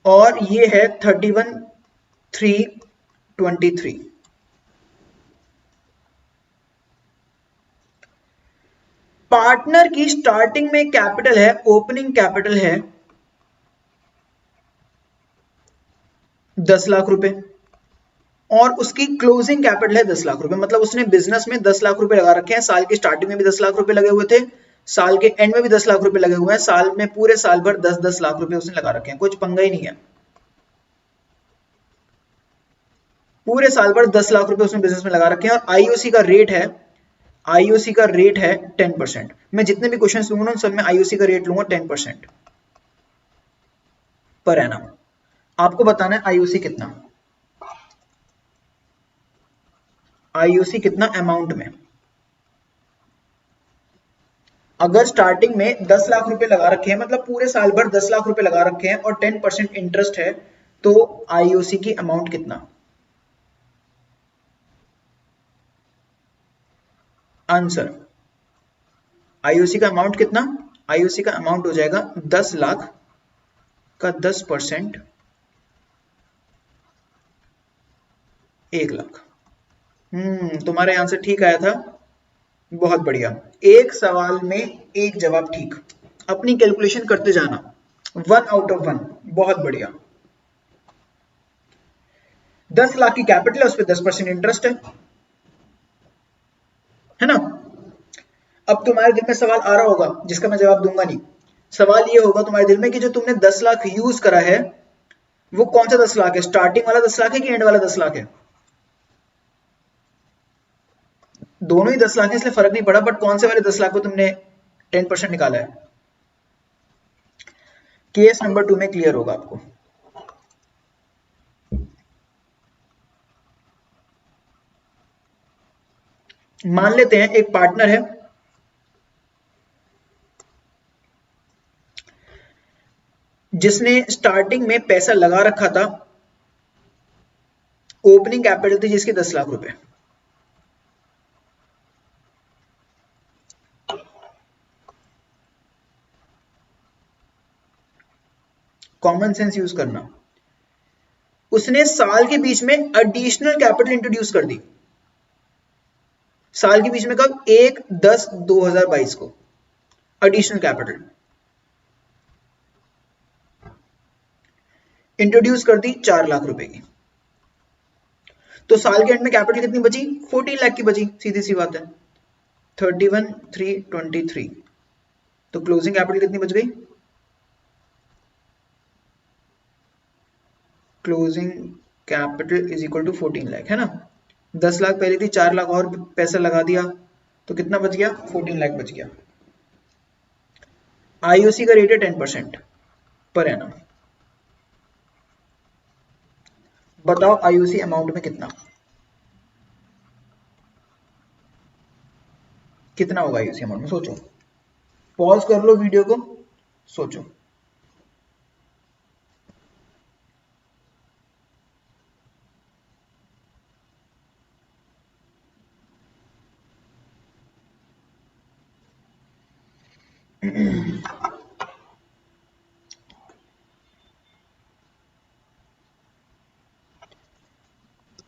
और ये है 31/3/23। पार्टनर की स्टार्टिंग में कैपिटल है, ओपनिंग कैपिटल है 10 लाख रुपए, और उसकी क्लोजिंग कैपिटल है 10 लाख रुपए। मतलब उसने बिजनेस में 10 लाख रुपए लगा रखे हैं, साल की स्टार्टिंग में भी 10 लाख रुपए लगे हुए थे, साल के एंड में भी 10 लाख रुपए लगे हुए हैं, साल में पूरे साल भर 10-10 लाख रुपए उसने लगा रखे हैं, कुछ पंगा ही नहीं है। पूरे साल भर 10 लाख रुपए उसने बिजनेस में लगा रखे हैं, और आईओसी का रेट है, आईओसी का रेट है 10%। मैं जितने भी क्वेश्चन लूंगा उन सब में आईओसी का रेट लूंगा 10% पर एनम। आपको बताना है आईओसी कितना, आईओसी कितना अमाउंट में। अगर स्टार्टिंग में 10 लाख रुपए लगा रखे हैं, मतलब पूरे साल भर 10 लाख रुपए लगा रखे हैं और 10% इंटरेस्ट है, तो आईओसी की अमाउंट कितना? आंसर आईओसी का अमाउंट कितना, आईओसी का अमाउंट हो जाएगा 10 लाख का 10%, 1 लाख। तुम्हारा आंसर ठीक आया था, बहुत बढ़िया। एक सवाल में एक जवाब ठीक, अपनी कैलकुलेशन करते जाना, 1 आउट ऑफ 1, बहुत बढ़िया। 10 लाख की कैपिटल है, उस पर 10% इंटरेस्ट है ना। अब तुम्हारे दिल में सवाल आ रहा होगा जिसका मैं जवाब दूंगा नहीं। सवाल ये होगा तुम्हारे दिल में कि जो तुमने 10 लाख यूज करा है वो कौन सा 10 लाख है, स्टार्टिंग वाला 10 लाख है कि एंड वाला 10 लाख है। दोनों ही 10 लाख है इसलिए फर्क नहीं पड़ा, बट कौन से वाले 10 लाख को तुमने 10% निकाला है। केस नंबर 2 में क्लियर होगा आपको। मान लेते हैं एक पार्टनर है जिसने स्टार्टिंग में पैसा लगा रखा था, ओपनिंग कैपिटल थी जिसकी 10 लाख रुपए। कॉमन सेंस यूज करना। उसने साल के बीच में एडिशनल कैपिटल इंट्रोड्यूस कर दी, साल के बीच में कब, 1/10/2022 को एडिशनल कैपिटल इंट्रोड्यूस कर दी 4 लाख रुपए की। तो साल के एंड में कैपिटल कितनी बची, 14 लाख की बची, सीधी सी बात है, 31,323। तो क्लोजिंग कैपिटल कितनी बच गई, closing capital is equal to 14 lakh, है ना। 10 लाख पहले थी, 4 लाख और पैसा लगा दिया तो कितना बच गया, 14 लाख बच गया। आईओसी का रेट है 10% पर एनम। बताओ आईओसी अमाउंट में कितना, कितना होगा आईओसी अमाउंट में, सोचो, पॉज कर लो वीडियो को, सोचो।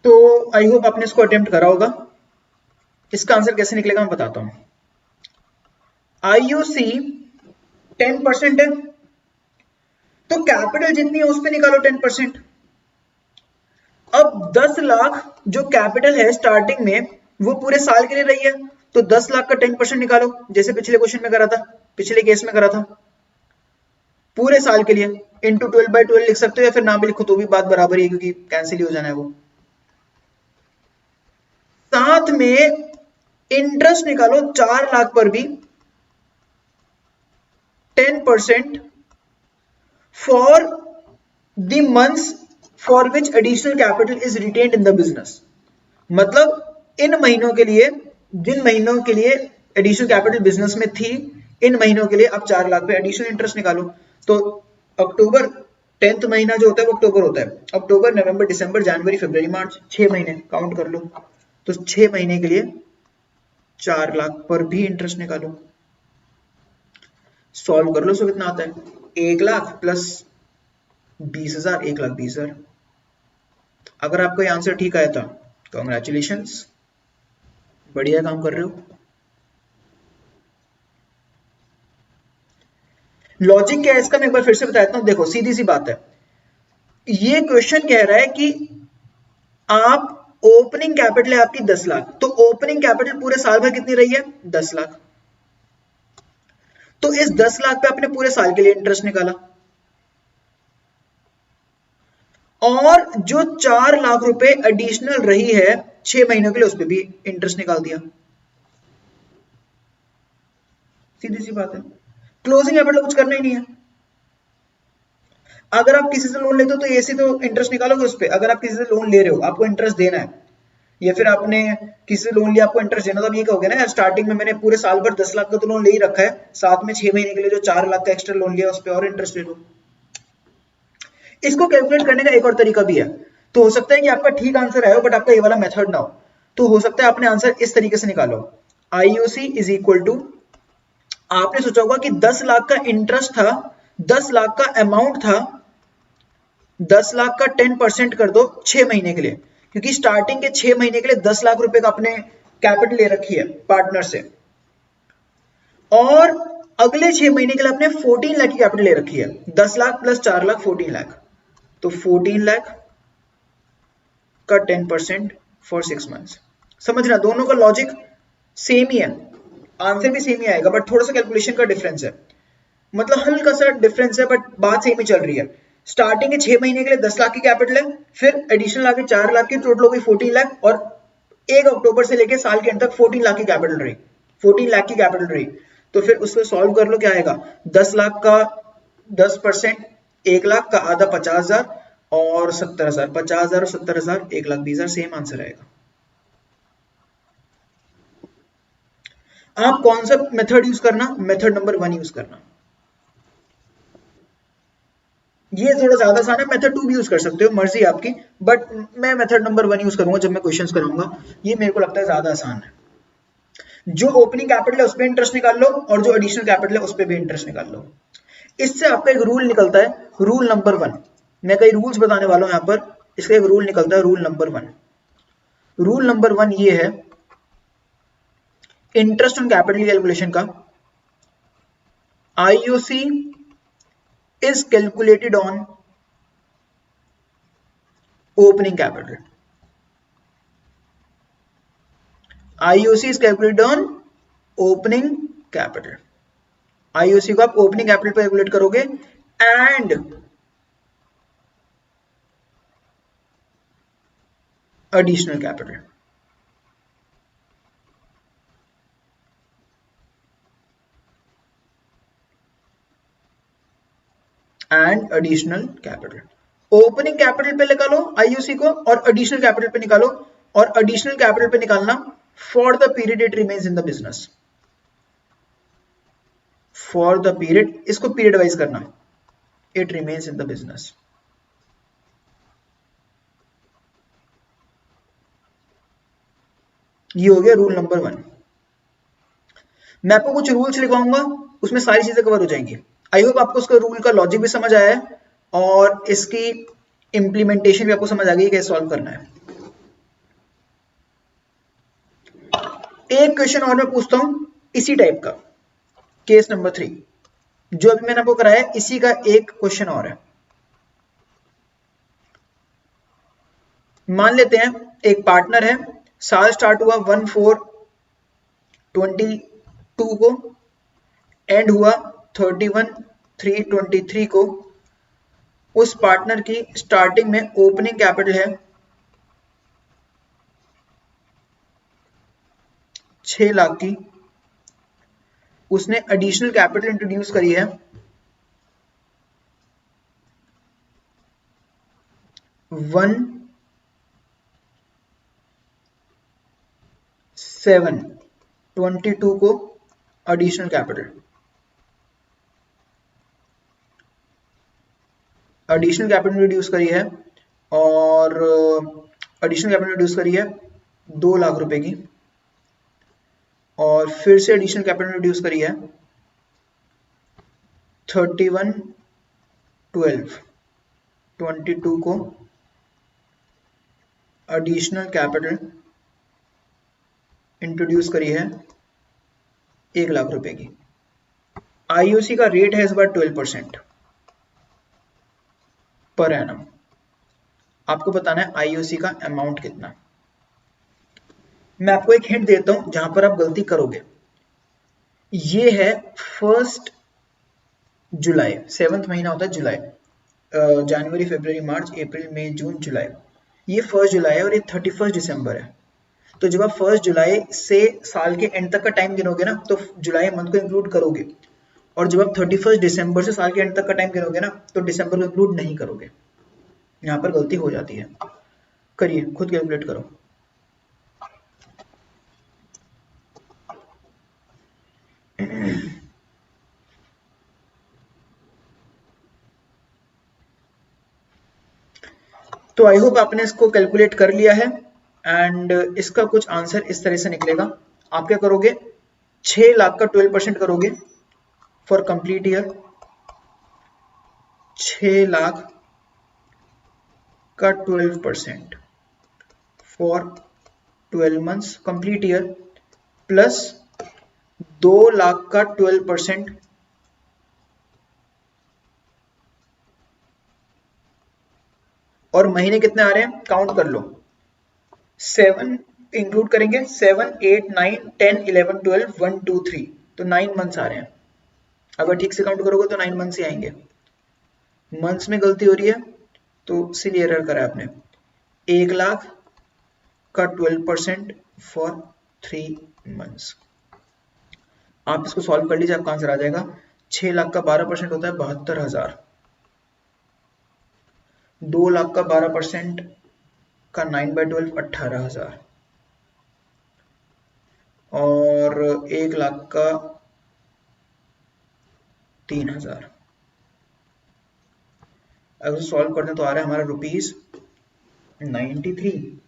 तो आई होप आपने इसको अटेम्प्ट करा होगा। इसका आंसर कैसे निकलेगा मैं बताता हूं। आईओसी 10% है तो कैपिटल जितनी है उस पर निकालो 10%। अब 10 लाख जो कैपिटल है स्टार्टिंग में वो पूरे साल के लिए रही है, तो 10 लाख का 10% निकालो, जैसे पिछले क्वेश्चन में करा था, पिछले केस में करा था, पूरे साल के लिए इंटू 12/12 लिख सकते हो या फिर ना भी लिखो तो भी बात बराबर ही है क्योंकि कैंसिल ही हो जाना है वो। साथ में इंटरेस्ट निकालो 4 लाख पर भी 10% for the months for which additional capital is retained in the business. मतलब इन महीनों के लिए, जिन महीनों के लिए एडिशनल कैपिटल बिजनेस में थी, इन महीनों के लिए आप 4 लाख पे एडिशनल इंटरेस्ट निकालो। तो अक्टूबर 10th महीना जो होता है वो अक्टूबर होता है, अक्टूबर नवंबर दिसंबर जनवरी फरवरी मार्च, 6 महीने काउंट कर लो। तो 6 महीने के लिए 4 लाख पर भी इंटरेस्ट निकालो, सॉल्व कर लो। सो कितना आता है, 1 लाख प्लस 20,000, 1,20,000। अगर आपको ये आंसर ठीक आया था कॉन्ग्रेचुलेशंस, बढ़िया काम कर रहे हो। लॉजिक क्या है इसका मैं एक बार फिर से बता देता हूं। देखो सीधी सी बात है, ये क्वेश्चन कह रहा है कि आप ओपनिंग कैपिटल है आपकी 10 लाख, तो ओपनिंग कैपिटल पूरे साल भर कितनी रही है, 10 लाख। तो इस 10 लाख पे आपने पूरे साल के लिए इंटरेस्ट निकाला और जो 4 लाख रुपए एडिशनल रही है 6 महीनों के लिए उस पर भी इंटरेस्ट निकाल दिया। सीधी सी बात है, क्लोजिंग कैपिटल कुछ करना ही नहीं है। अगर आप किसी से लोन लेते हो तो ऐसे तो इंटरेस्ट निकालोगे उस पर। अगर आप किसी से लोन ले रहे हो आपको इंटरेस्ट देना है, या फिर आपने किसी से लोन लिया आपको इंटरेस्ट देना, तो आप ये कहोगे ना स्टार्टिंग में मैंने पूरे साल भर 10 लाख का तो लोन ले ही रखा है, साथ में 6 महीने के लिए जो 4 लाख का एक्स्ट्रा लोन लिया उस पर और इंटरेस्ट ले लो। इसको कैलकुलेट करने का एक और तरीका भी है। तो हो सकता है कि आपका ठीक आंसर आया हो बट आपका ये वाला मेथड ना हो, तो हो सकता है आपने आंसर इस तरीके से निकालो, आईओसी इज इक्वल टू आपने सोचा होगा कि 10 लाख का इंटरेस्ट था, 10 लाख का अमाउंट था, 10 लाख का 10% कर दो 6 महीने के लिए, क्योंकि स्टार्टिंग के 6 महीने के लिए 10 लाख रुपए का अपने कैपिटल ले रखी है पार्टनर से, और अगले 6 महीने के लिए अपने 14 लाख की कैपिटल ले रखी है। 10 लाख प्लस 4 लाख 14 लाख, तो 14 लाख का 10% फॉर 6 मंथ्स। समझना, दोनों का लॉजिक सेम ही है, आंसर भी सेम ही आएगा, बट थोड़ा सा कैलकुलेशन का डिफरेंस है, मतलब हल्का सा डिफरेंस है, बट बात सेम ही चल रही है। स्टार्टिंग के 6 महीने के लिए 10 लाख की कैपिटल है, फिर एडिशनल आके 4 लाख की, टोटल हो गई 14 लाख, और 1 अक्टूबर से लेके साल के अंत तक 14 लाख की कैपिटल रही, 14 लाख की कैपिटल रही। तो फिर उसको सॉल्व कर लो, क्या आएगा, 10 लाख का 10% 1 लाख का आधा 50,000 और 70,000, 50,000 और 70,000 1,20,000, सेम आंसर आएगा। आप कौन सा मेथड यूज करना, मेथड नंबर 1 यूज करना, ये थोड़ा ज्यादा आसान है, मेथड 2 भी यूज कर सकते हो, मर्जी आपकी, बट मैं मेथड नंबर 1 यूज करूंगा जब मैं क्वेश्चंस कराऊंगा, ये मेरे को लगता है ज्यादा आसान है। जो ओपनिंग कैपिटल है उस पर इंटरेस्ट निकाल लो, और जो एडिशनल कैपिटल है उस पर भी इंटरेस्ट निकाल लो। इससे आपका एक रूल निकलता है, रूल नंबर 1, मैं कई रूल्स बताने वाला हूं यहाँ पर, इसका एक रूल निकलता है, रूल नंबर 1। रूल नंबर 1 ये है इंटरेस्ट ऑन कैपिटल कैलकुलेशन का, IOC is calculated on opening capital. IOC is calculated on opening capital. IOC को आप ओपनिंग कैपिटल पे कैलकुलेट करोगे, and additional capital. And additional capital, opening capital पे निकालो IUC को, और एडिशनल कैपिटल पे निकालो, और एडिशनल कैपिटल पे निकालना for the period it remains in the business, for the period, इसको पीरियड वाइज करना, it remains in the business. ये हो गया रूल नंबर 1। मैं आपको कुछ रूल्स लिखवाऊंगा, उसमें सारी चीजें कवर हो जाएंगी। आई होप आपको उसका रूल का लॉजिक भी समझ आया है, और इसकी इंप्लीमेंटेशन भी आपको समझ आ गई कैसे सॉल्व करना है। एक क्वेश्चन और मैं पूछता हूं इसी टाइप का, केस नंबर 3, जो अभी मैंने आपको कराया है, इसी का एक क्वेश्चन और है। मान लेते हैं एक पार्टनर है, साल स्टार्ट हुआ 1/4/22 को, एंड हुआ 31/3/23 को। उस पार्टनर की स्टार्टिंग में ओपनिंग कैपिटल है 6 लाख की, उसने एडिशनल कैपिटल इंट्रोड्यूस करी है 1/7/22 को एडिशनल कैपिटल, इंट्रोड्यूस करी है, और एडिशनल कैपिटल इंट्रोड्यूस करी है 2 लाख रुपए की, और फिर से एडिशनल कैपिटल इंट्रोड्यूस करी है 31/12/22 को एडिशनल कैपिटल इंट्रोड्यूस करी है 1 लाख रुपए की। आईओसी का रेट है इस बार 12% पर एनम। आपको बताना है आईओसी का अमाउंट कितना। मैं आपको एक हिंट देता हूं जहां पर आप गलती करोगे। ये है 1 जुलाई, 7th महीना होता है जुलाई, जनवरी फरवरी मार्च अप्रैल मई जून जुलाई, ये 1 जुलाई है और ये 31 दिसंबर है। तो जब आप 1 जुलाई से साल के एंड तक का टाइम गिनोगे ना, तो जुलाई मंथ को इंक्लूड करोगे, और जब आप 31 दिसंबर से साल के एंड तक का टाइम गिनोगे ना, तो दिसंबर को इंक्लूड नहीं करोगे। यहाँ पर गलती हो जाती है, करिए खुद कैलकुलेट करो। तो आई होप आपने इसको कैलकुलेट कर लिया है, एंड इसका कुछ आंसर इस तरह से निकलेगा। आप क्या करोगे, 6 लाख का 12% करोगे फॉर कंप्लीट ईयर 6 लाख का 12% for 12 months complete year plus 2 lakh का 12% और महीने कितने आ रहे हैं काउंट कर लो 7 इंक्लूड करेंगे 7 8 9 10 11 12 1 2 3 तो 9 मंथ्स आ रहे हैं। अगर ठीक से काउंट करोगे तो 9 मंथ्स ही आएंगे। मंथ्स में गलती हो रही है तो इसीलिए एरर करा आपने। 1 लाख का 12% फॉर 3 मंथ्स। आप इसको सॉल्व कर लीजिए आपका आंसर आ जाएगा। 6 लाख का 12% होता है 72,000। 2 लाख का 12% का 9/12 18,000 और 1 लाख का 3,000। अगर सॉल्व करते हैं तो आ रहा है हमारा रुपीज 93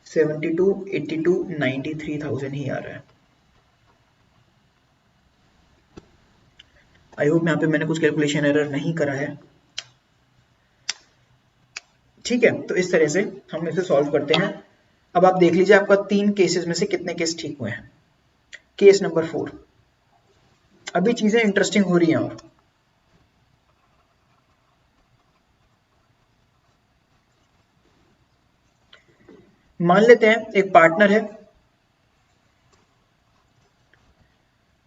72 82 93,000 ही आ रहा है। आई होप यहाँ पे मैंने कुछ कैलकुलेशन एरर नहीं करा है। ठीक है, तो इस तरह से हम इसे सॉल्व करते हैं। अब आप देख लीजिए आपका 3 केसेस में से कितने केस ठीक हुए हैं। Case number 4। अभी चीजें इंटरेस्टिंग हो रही हैं। और मान लेते हैं एक पार्टनर है,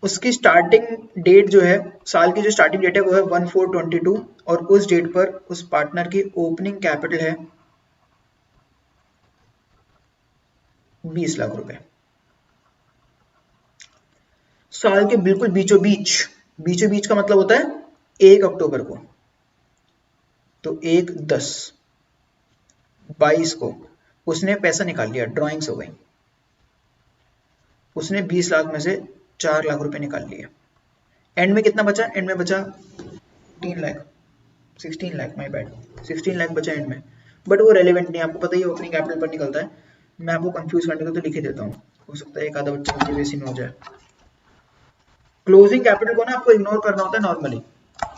उसकी स्टार्टिंग डेट जो है, साल की जो स्टार्टिंग डेट है वो है 1/4/22 और उस डेट पर उस पार्टनर की ओपनिंग कैपिटल है 20 लाख रुपए। साल के बिल्कुल बीचों बीच का मतलब होता है 1 अक्टूबर को, तो 1/10/22 को उसने पैसा निकाल लिया, ड्राइंग्स हो गई। उसने 20 लाख में से 4 लाख रुपए निकाल लिए। एंड में कितना बचा? एंड में बचा 3 लाख, 16 लाख, माय बैड, 16 लाख बचा एंड में। बट वो रेलेवेंट नहीं, आपको पता ही ओपनिंग कैपिटल पर निकलता है। मैं आपको कंफ्यूज करने को तो लिख ही देता हूँ, हो सकता है एक आधा बच्चा की वैसी में हो जाए। क्लोजिंग कैपिटल को ना आपको इग्नोर करना होता है नॉर्मली।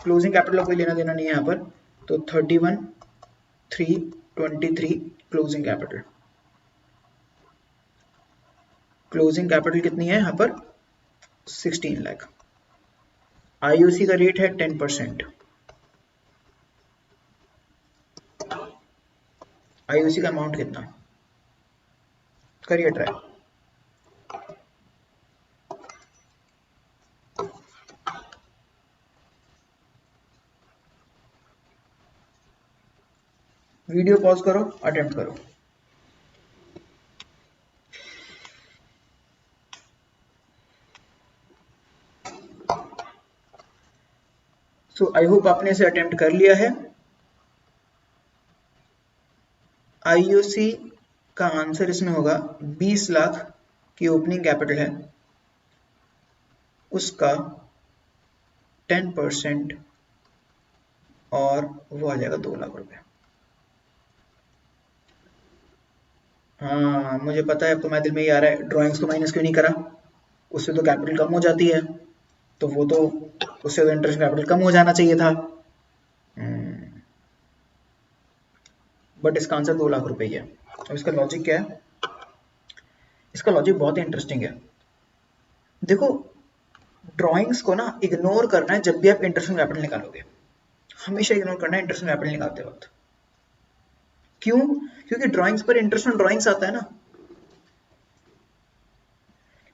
क्लोजिंग कैपिटल का कोई लेना देना नहीं है यहाँ पर। तो 31/3/23 क्लोजिंग कैपिटल। क्लोजिंग कैपिटल कितनी है यहाँ पर? 16 लाख। आईओसी का रेट है 10%। आईओसी का अमाउंट कितना? करिए ट्राई। वीडियो पॉज करो, अटेम्प्ट करो। सो आई होप आपने इसे अटेम्प्ट कर लिया है। आईओसी का आंसर इसमें होगा 20 लाख की ओपनिंग कैपिटल है, उसका 10% और वो आ जाएगा 2 लाख रुपए। हाँ मुझे पता है, अब तुम्हारे दिल में ये आ रहा है ड्राइंग्स को माइनस क्यों नहीं करा, उससे तो कैपिटल कम हो जाती है, तो वो तो उससे तो इंटरेस्ट कैपिटल कम हो जाना चाहिए था। बट इसका आंसर 2 लाख रुपए ही है। अब इसका लॉजिक क्या है? इसका लॉजिक बहुत ही इंटरेस्टिंग है। देखो, ड्राइंग्स को ना इग्नोर करना है जब भी आप इंटरेस्ट कैपिटल निकालोगे, हमेशा इग्नोर करना है इंटरेस्ट कैपिटल निकालते वक्त। क्यों? क्योंकि ड्राइंग्स पर इंटरेस्ट ऑन ड्राइंग्स आता है ना।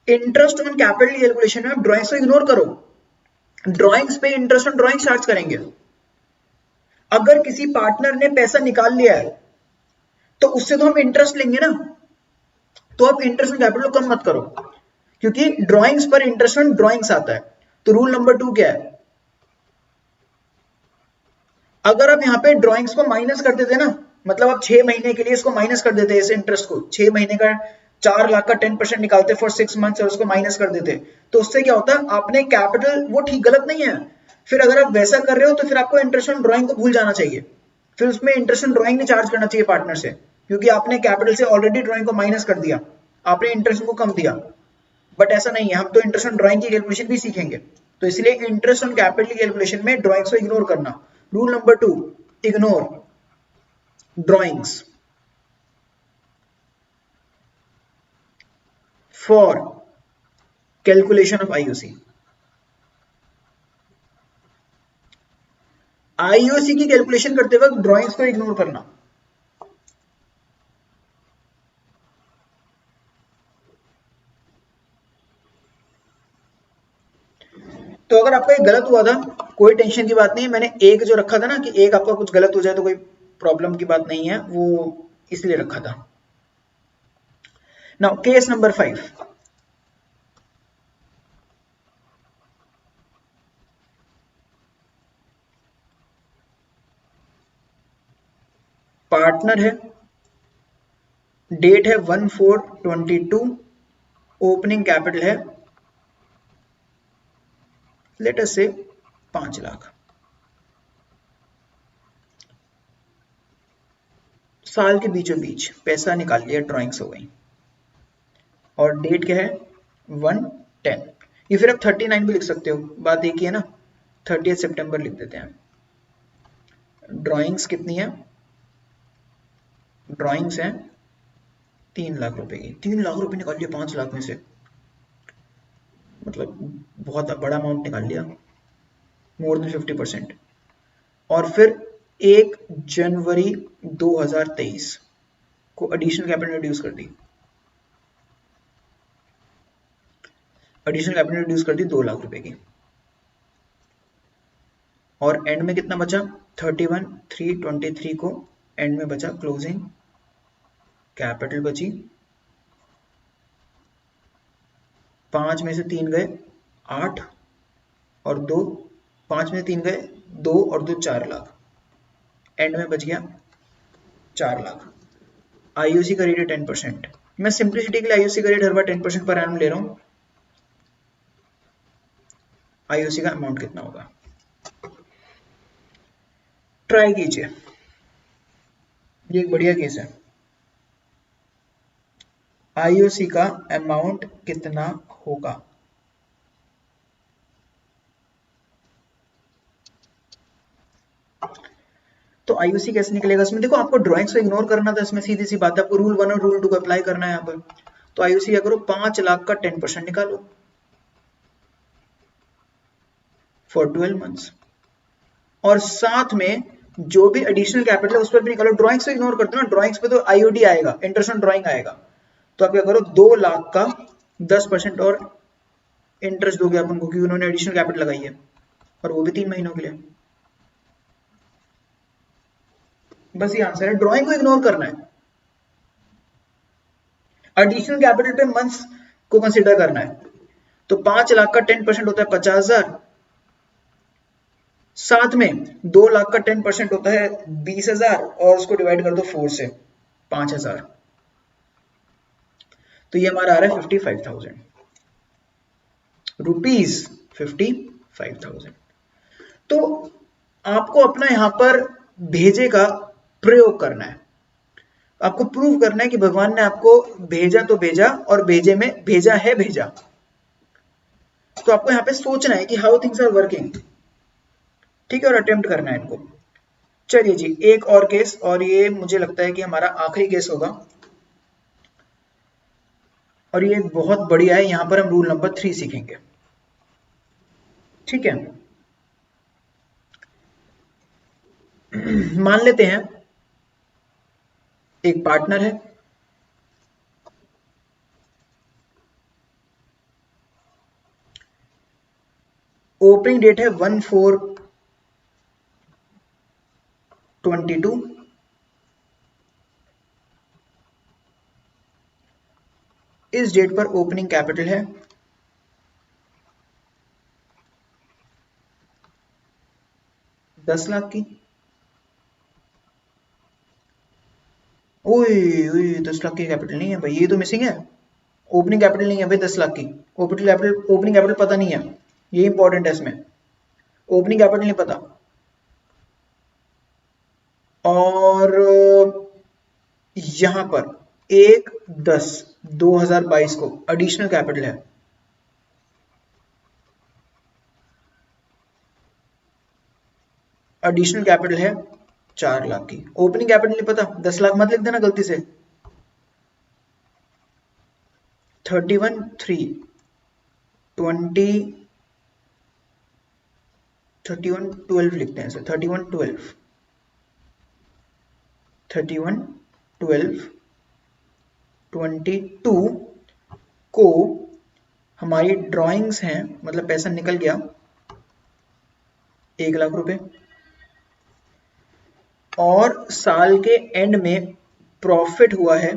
इंटरेस्ट ऑन कैपिटल कैलकुलेशन में आप ड्राइंग्स को इग्नोर करो, ड्राइंग्स पे इंटरेस्ट ऑन ड्राइंग चार्ज करेंगे। अगर किसी पार्टनर ने पैसा निकाल लिया है तो उससे तो हम इंटरेस्ट लेंगे ना, तो आप इंटरेस्ट ऑन कैपिटल को कम मत करो, क्योंकि ड्राइंग्स पर इंटरेस्ट ऑन ड्राइंग्स आता है। तो रूल नंबर 2 क्या है? अगर आप यहां पे ड्राइंग्स को माइनस कर देते ना, मतलब आप 6 महीने के लिए इसको माइनस कर देते, इस इंटरेस्ट को 6 महीने का 4 लाख का 10% निकालते फॉर 6 मंथ्स और उसको माइनस कर देते, तो उससे क्या होता है, आपने कैपिटल, वो ठीक गलत नहीं है। फिर अगर आप वैसा कर रहे हो तो फिर आपको इंटरेस्ट ऑन ड्राइंग को भूल जाना चाहिए, फिर उसमें इंटरेस्ट ऑन ड्राइंग नहीं चार्ज करना चाहिए पार्टनर से, क्योंकि आपने कैपिटल से ऑलरेडी ड्राइंग को माइनस कर दिया, आपने इंटरेस्ट को कम दिया। बट ऐसा नहीं है, हम तो इंटरेस्ट ऑन ड्राइंग की कैलकुलेशन भी सीखेंगे, तो इसलिए इंटरेस्ट ऑन कैपिटल की कैलकुलेशन में ड्राइंग्स को इग्नोर करना। Rule number 2, ignore drawings for calculation of IOC. IOC की कैलकुलेशन करते वक्त ड्राइंग्स को इग्नोर करना। तो अगर आपका एक गलत हुआ था, कोई टेंशन की बात नहीं है, मैंने एक जो रखा था ना कि एक आपका कुछ गलत हो जाए तो कोई प्रॉब्लम की बात नहीं है, वो इसलिए रखा था। नाउ केस नंबर 5, पार्टनर है, डेट है 1/4/22, ओपनिंग कैपिटल है लेट अस से 5 लाख। साल के बीचों बीच पैसा निकाल लिया, ड्राइंग्स हो गई, और डेट क्या है 1/10। ये फिर आप 39 भी लिख सकते हो, बात एक ही है ना, 30 सितंबर लिख देते हैं। ड्राइंग्स कितनी है, ड्राइंग्स हैं 3 लाख रुपए की। 3 लाख रुपए निकाल लिया 5 लाख में से, मतलब बहुत बड़ा अमाउंट निकाल लिया, मोर देन 50%। और फिर 1 जनवरी 2023 को एडिशनल कैपिटल रिड्यूस कर दी, एडिशनल कैपिटल रिड्यूस कर दी 2 लाख रुपए की, और एंड में कितना बचा 31/3/23 को एंड में बचा क्लोजिंग कैपिटल बची 5 में से 3 गए 8 और 2, 5 में से 3 गए 2 और 2 4 लाख, एंड में बच गया 4 लाख। आईओसी का रेट है 10%। मैं सिंप्लिसिटी के लिए आईओसी का रेट हर बार 10% पर एनम ले रहा हूं। आईओसी का अमाउंट कितना होगा, ट्राई कीजिए, ये एक बढ़िया केस है। आईओसी का अमाउंट कितना होगा, तो आईओसी कैसे निकलेगा इसमें, देखो आपको ड्राइंग्स को इग्नोर करना था, इसमें सीधी सी बात है, आपको रूल 1 और रूल 2 को अप्लाई करना है यहाँ पर। तो आईओसी क्या करो, 5 लाख का 10% निकालो फॉर 12 मंथ्स, और साथ में जो भी एडिशनल कैपिटल है उस पर भी निकालो। ड्राइंग्स को इग्नोर करते हो ना, ड्राइंग्स पे तो आईओडी आएगा, इंटरेस्ट ऑन ड्राइंग आएगा, तो आप क्या करो 2 लाख का 10% और इंटरेस्ट दोगे अपन को, क्योंकि उन्होंने एडिशनल कैपिटल लगाई है, और वो भी 3 महीनों के लिए। बस ये आंसर है, ड्राइंग को इग्नोर करना है, एडिशनल कैपिटल पे मंथ्स को कंसीडर करना है। तो 5 लाख का 10% होता है 50,000, साथ में 2 लाख का 10% होता है 20,000, और उसको डिवाइड कर दो 4 से 5,000, तो ये हमारा आ रहा है 55,000 रुपीज, 55,000। तो आपको अपना यहां पर भेजे का प्रयोग करना है, आपको प्रूव करना है कि भगवान ने आपको भेजा तो भेजा, और भेजे में भेजा है भेजा। तो आपको यहां पे सोचना है कि हाउ थिंग्स आर वर्किंग, ठीक है, और अटेम्प्ट करना है इनको। चलिए जी, एक और केस, और ये मुझे लगता है कि हमारा आखिरी केस होगा, और ये बहुत बढ़िया है, यहां पर हम रूल नंबर 3 सीखेंगे, ठीक है। मान लेते हैं एक पार्टनर है, ओपनिंग डेट है 1/4/22, इस डेट पर ओपनिंग कैपिटल है 10 लाख की। ओए 10 लाख की कैपिटल नहीं है भाई, ये तो मिसिंग है, ओपनिंग कैपिटल नहीं है भाई 10 लाख की, ओपनिंग कैपिटल पता नहीं है, ये इंपॉर्टेंट है, इसमें ओपनिंग कैपिटल नहीं पता। और यहां पर 1/10/2022 को एडिशनल कैपिटल है एडिशनल कैपिटल है 4 लाख की। ओपनिंग कैपिटल नहीं पता, 10 लाख मत लिख देना गलती से। 31 12 लिखते हैं सर, 22 को हमारी ड्राइंग्स हैं, मतलब पैसा निकल गया 1 लाख रुपए, और साल के एंड में प्रॉफिट हुआ है,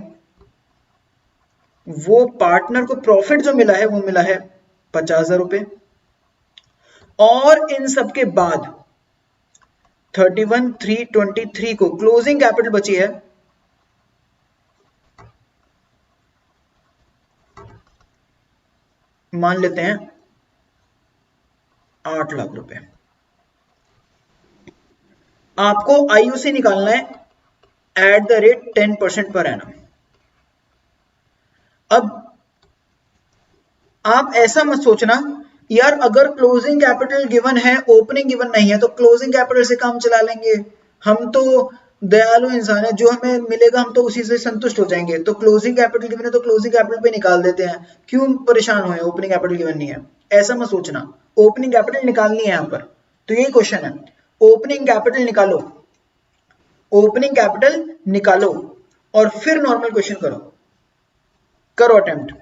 वो पार्टनर को प्रॉफिट जो मिला है वो मिला है 50,000 रुपए, और इन सब के बाद 31/3/23 को क्लोजिंग कैपिटल बची है मान लेते हैं 8 लाख रुपए। आपको आईयूसी निकालना है at the rate 10% per annum. अब आप ऐसा मत सोचना यार अगर क्लोजिंग कैपिटल गिवन है ओपनिंग गिवन नहीं है तो क्लोजिंग कैपिटल से काम चला लेंगे, हम तो दयालु इंसान है, जो हमें मिलेगा हम तो उसी से संतुष्ट हो जाएंगे, तो क्लोजिंग कैपिटल गिवन है तो क्लोजिंग कैपिटल पे निकाल देते हैं, क्यों परेशान हुए, ओपनिंग कैपिटल गिवन नहीं है। ऐसा मत सोचना, ओपनिंग कैपिटल निकालनी है यहाँ पर, तो यही क्वेश्चन है, ओपनिंग कैपिटल निकालो, ओपनिंग कैपिटल निकालो और फिर नॉर्मल क्वेश्चन करो अटेम्प्ट।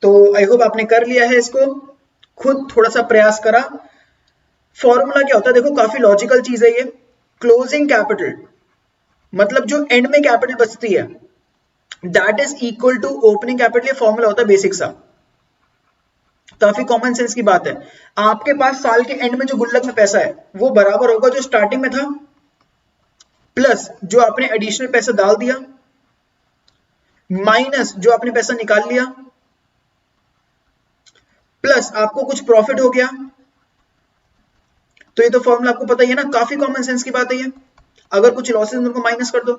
तो आई होप आपने कर लिया है इसको, खुद थोड़ा सा प्रयास करा। फॉर्मूला क्या होता है देखो, काफी लॉजिकल चीज है ये। क्लोजिंग कैपिटल मतलब जो एंड में कैपिटल बचती है that is equal to opening capital, ये फॉर्मूला होता है बेसिक सा, काफी कॉमन सेंस की बात है। आपके पास साल के एंड में जो गुल्लक में पैसा है वो बराबर होगा जो स्टार्टिंग में था प्लस जो आपने एडिशनल पैसा डाल दिया माइनस जो आपने पैसा निकाल लिया प्लस आपको कुछ प्रॉफिट हो गया। तो ये तो फॉर्मूला आपको पता ही है ना, काफी कॉमन सेंस की बात है ये। अगर कुछ लॉसेस उनको माइनस कर दो,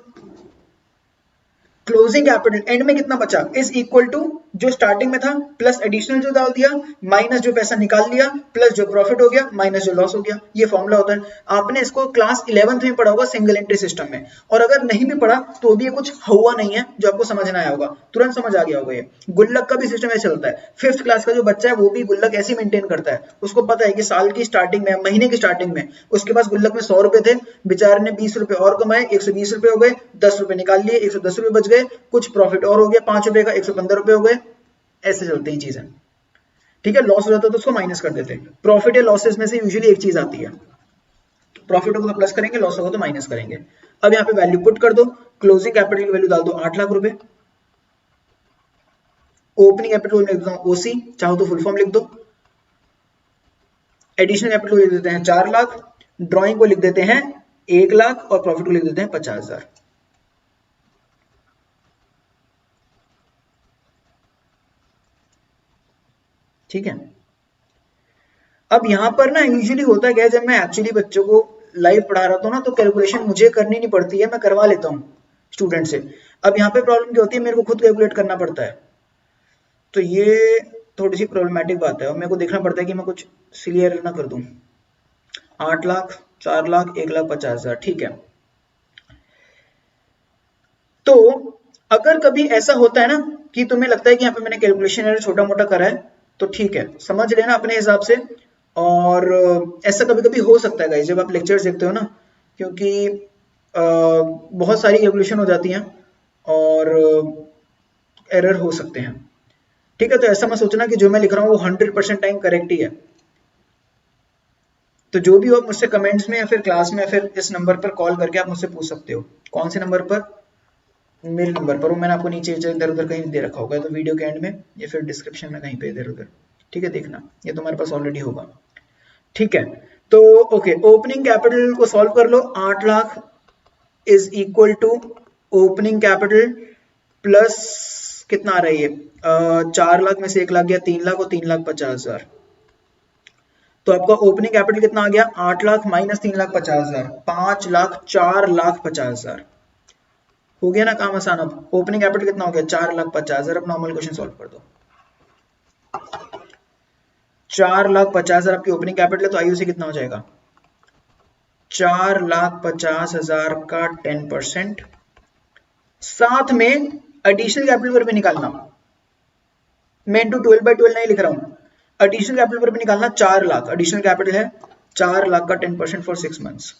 क्लोजिंग कैपिटल एंड में कितना बचा इज इक्वल टू जो स्टार्टिंग में था प्लस एडिशनल जो डाल दिया माइनस जो पैसा निकाल लिया प्लस जो प्रॉफिट हो गया माइनस जो लॉस हो गया, ये फॉर्मूला होता है। आपने इसको क्लास 11th में पढ़ा होगा सिंगल एंट्री सिस्टम में, और अगर नहीं भी पढ़ा तो भी ये कुछ हुआ नहीं है जो आपको समझ ना आया होगा, तुरंत समझ आ गया होगा। ये गुल्लक का भी सिस्टम ऐसे चलता है, 5th क्लास का जो बच्चा है वो भी गुल्लक ऐसे मेंटेन करता है, उसको पता है कि साल की स्टार्टिंग में महीने की स्टार्टिंग में उसके पास गुल्लक में 100 रुपए थे, बेचारे ने 20 रुपए और कमाए, 120 रुपए हो गए, 10 रुपए निकाल लिए, 110 रुपए बच गए, कुछ प्रॉफिट और हो गया 5 रुपए का, 115 रुपए हो गए। ऐसे चलती हैं चीजें, ठीक है। लॉस हो जाता है तो उसको माइनस कर देते हैं। प्रॉफिट या लॉसेस में से यूजुअली एक चीज आती है, प्रॉफिट होगा तो प्लस करेंगे, लॉस होगा तो माइनस करेंगे। अब यहाँ पे वैल्यू पुट कर दो, क्लोजिंग कैपिटल की वैल्यू डाल दो 8 लाख रुपए, ओपनिंग कैपिटल लिख देता हूं ओसी, चाहो तो फुल फॉर्म लिख दो, एडिशनल कैपिटल लिख देते हैं 4 लाख, ड्रॉइंग को लिख देते हैं 1 लाख और प्रॉफिट को लिख देते हैं 50,000। ठीक है। अब यहां पर ना यूजुअली होता क्या है, जब मैं एक्चुअली बच्चों को लाइव पढ़ा रहा हूं ना तो कैलकुलेशन मुझे करनी नहीं पड़ती है, मैं करवा लेता हूं स्टूडेंट से। अब यहाँ पे प्रॉब्लम क्या होती है, मेरे को खुद कैलकुलेट करना पड़ता है, तो ये थोड़ी सी प्रॉब्लमेटिक बात है और मेरे को देखना पड़ता है कि मैं कुछ क्लियर ना कर दूं। 8 लाख, 4 लाख, 1,50,000, ठीक है। तो अगर कभी ऐसा होता है ना कि तुम्हें लगता है कि यहाँ पे मैंने कैलकुलेशन छोटा मोटा करा है तो ठीक है, समझ लेना अपने हिसाब से। और ऐसा कभी कभी हो सकता है गाइस जब आप लेक्चर्स देखते हो ना, क्योंकि बहुत सारी कैलकुलेशन हो जाती हैं और एरर हो सकते हैं, ठीक है। तो ऐसा मैं सोचना कि जो मैं लिख रहा हूँ वो 100% टाइम करेक्ट ही है। तो जो भी हो आप मुझसे कमेंट्स में या फिर क्लास में या फिर इस नंबर पर कॉल करके आप मुझसे पूछ सकते हो। कौन से नंबर पर? मेरे नंबर पर, वो मैंने आपको नीचे इधर उधर कहीं दे रखा होगा, तो वीडियो के एंड में या फिर डिस्क्रिप्शन में कहीं पे इधर उधर, ठीक है, देखना, ये तुम्हारे पास ऑलरेडी होगा, ठीक है। तो ओके, ओपनिंग कैपिटल को सॉल्व कर लो। 8 lakh is equal to opening capital plus कितना आ रहा है ये 4 लाख में से 1 लाख गया 3 लाख और 3,50,000, तो आपका ओपनिंग कैपिटल कितना आ गया 8 लाख माइनस 3,50,000, 5 लाख 4,50,000। हो गया ना काम आसान। अब ओपनिंग कैपिटल कितना हो गया 4,50,000। अब नॉर्मल क्वेश्चन सॉल्व कर दो। 4,50,000 आपकी ओपनिंग कैपिटल है, तो आईयूसी कितना हो जाएगा 4,50,000 का 10%, साथ में एडिशनल कैपिटल पर भी निकालना। मैं इंटू 12/12 नहीं लिख रहा हूं, एडिशनल कैपिटल पर भी निकालना। 4 लाख एडिशनल कैपिटल है, 4 लाख का 10% फॉर 6 मंथ्स।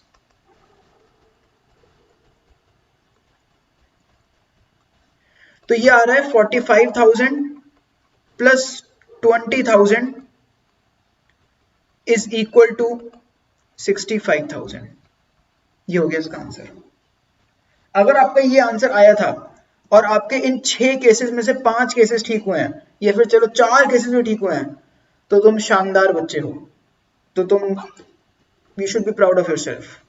तो ये आ रहा है 45,000 प्लस 20,000 इज इक्वल टू 65,000। ये हो गया इसका आंसर। अगर आपका ये आंसर आया था और आपके इन 6 केसेस में से 5 केसेस ठीक हुए हैं, या फिर चलो 4 केसेस में ठीक हुए हैं, तो तुम शानदार बच्चे हो, तो तुम you should be proud of yourself.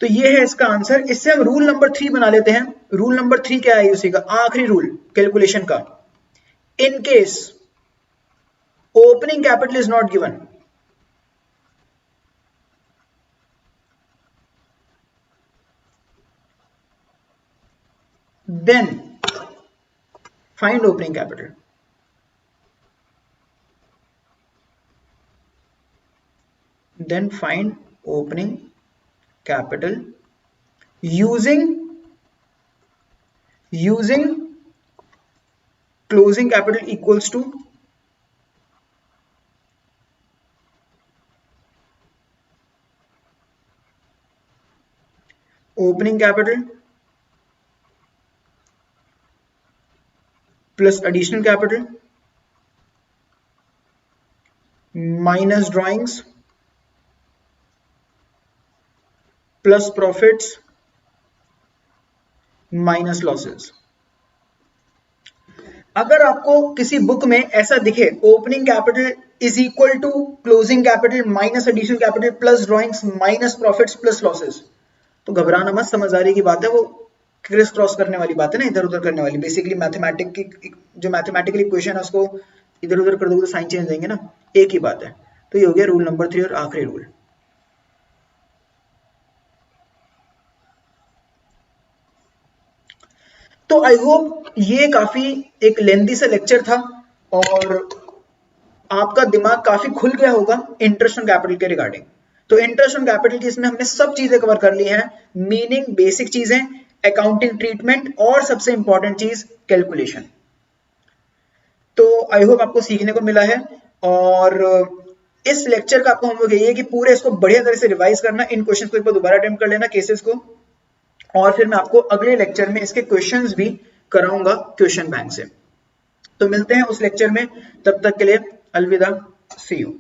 तो ये है इसका आंसर। इससे हम रूल नंबर 3 बना लेते हैं। रूल नंबर 3 क्या है उसी का आखिरी रूल कैलकुलेशन का। In case opening capital is not given, then find opening capital. Then find opening capital using closing capital equals to opening capital plus additional capital minus drawings plus profits minus losses। अगर आपको किसी book में ऐसा दिखे opening capital is equal to closing capital minus additional capital plus drawings minus profits plus losses, तो घबराना मत, समझदारी की बात है, वो क्रिस क्रॉस करने वाली बात है ना, इधर उधर करने वाली। बेसिकली मैथमेटिक की जो मैथमेटिकल इक्वेशन है उसको इधर उधर कर दोगे तो साइन चेंज देंगे ना, एक ही बात है। तो ये हो गया रूल नंबर 3 और आखिरी रूल। तो आई होप ये काफी एक लेंथी सा लेक्चर था और आपका दिमाग काफी खुल गया होगा इंटरेस्ट ऑन कैपिटल के रिगार्डिंग। तो इंटरेस्ट ऑन कैपिटल की इसमें हमने सब चीजें कवर कर ली हैं, मीनिंग, बेसिक चीजें, अकाउंटिंग ट्रीटमेंट और सबसे इंपॉर्टेंट चीज कैलकुलेशन। तो आई होप आपको सीखने को मिला है और इस लेक्चर का आपको होमवर्क यही है कि पूरे इसको बढ़िया तरह से रिवाइज करना, इन क्वेश्चन को एक बार दोबारा अटेम्प्ट कर लेना केसेस को, और फिर मैं आपको अगले लेक्चर में इसके क्वेश्चंस भी कराऊंगा क्वेश्चन बैंक से। तो मिलते हैं उस लेक्चर में, तब तक के लिए अलविदा, सी यू।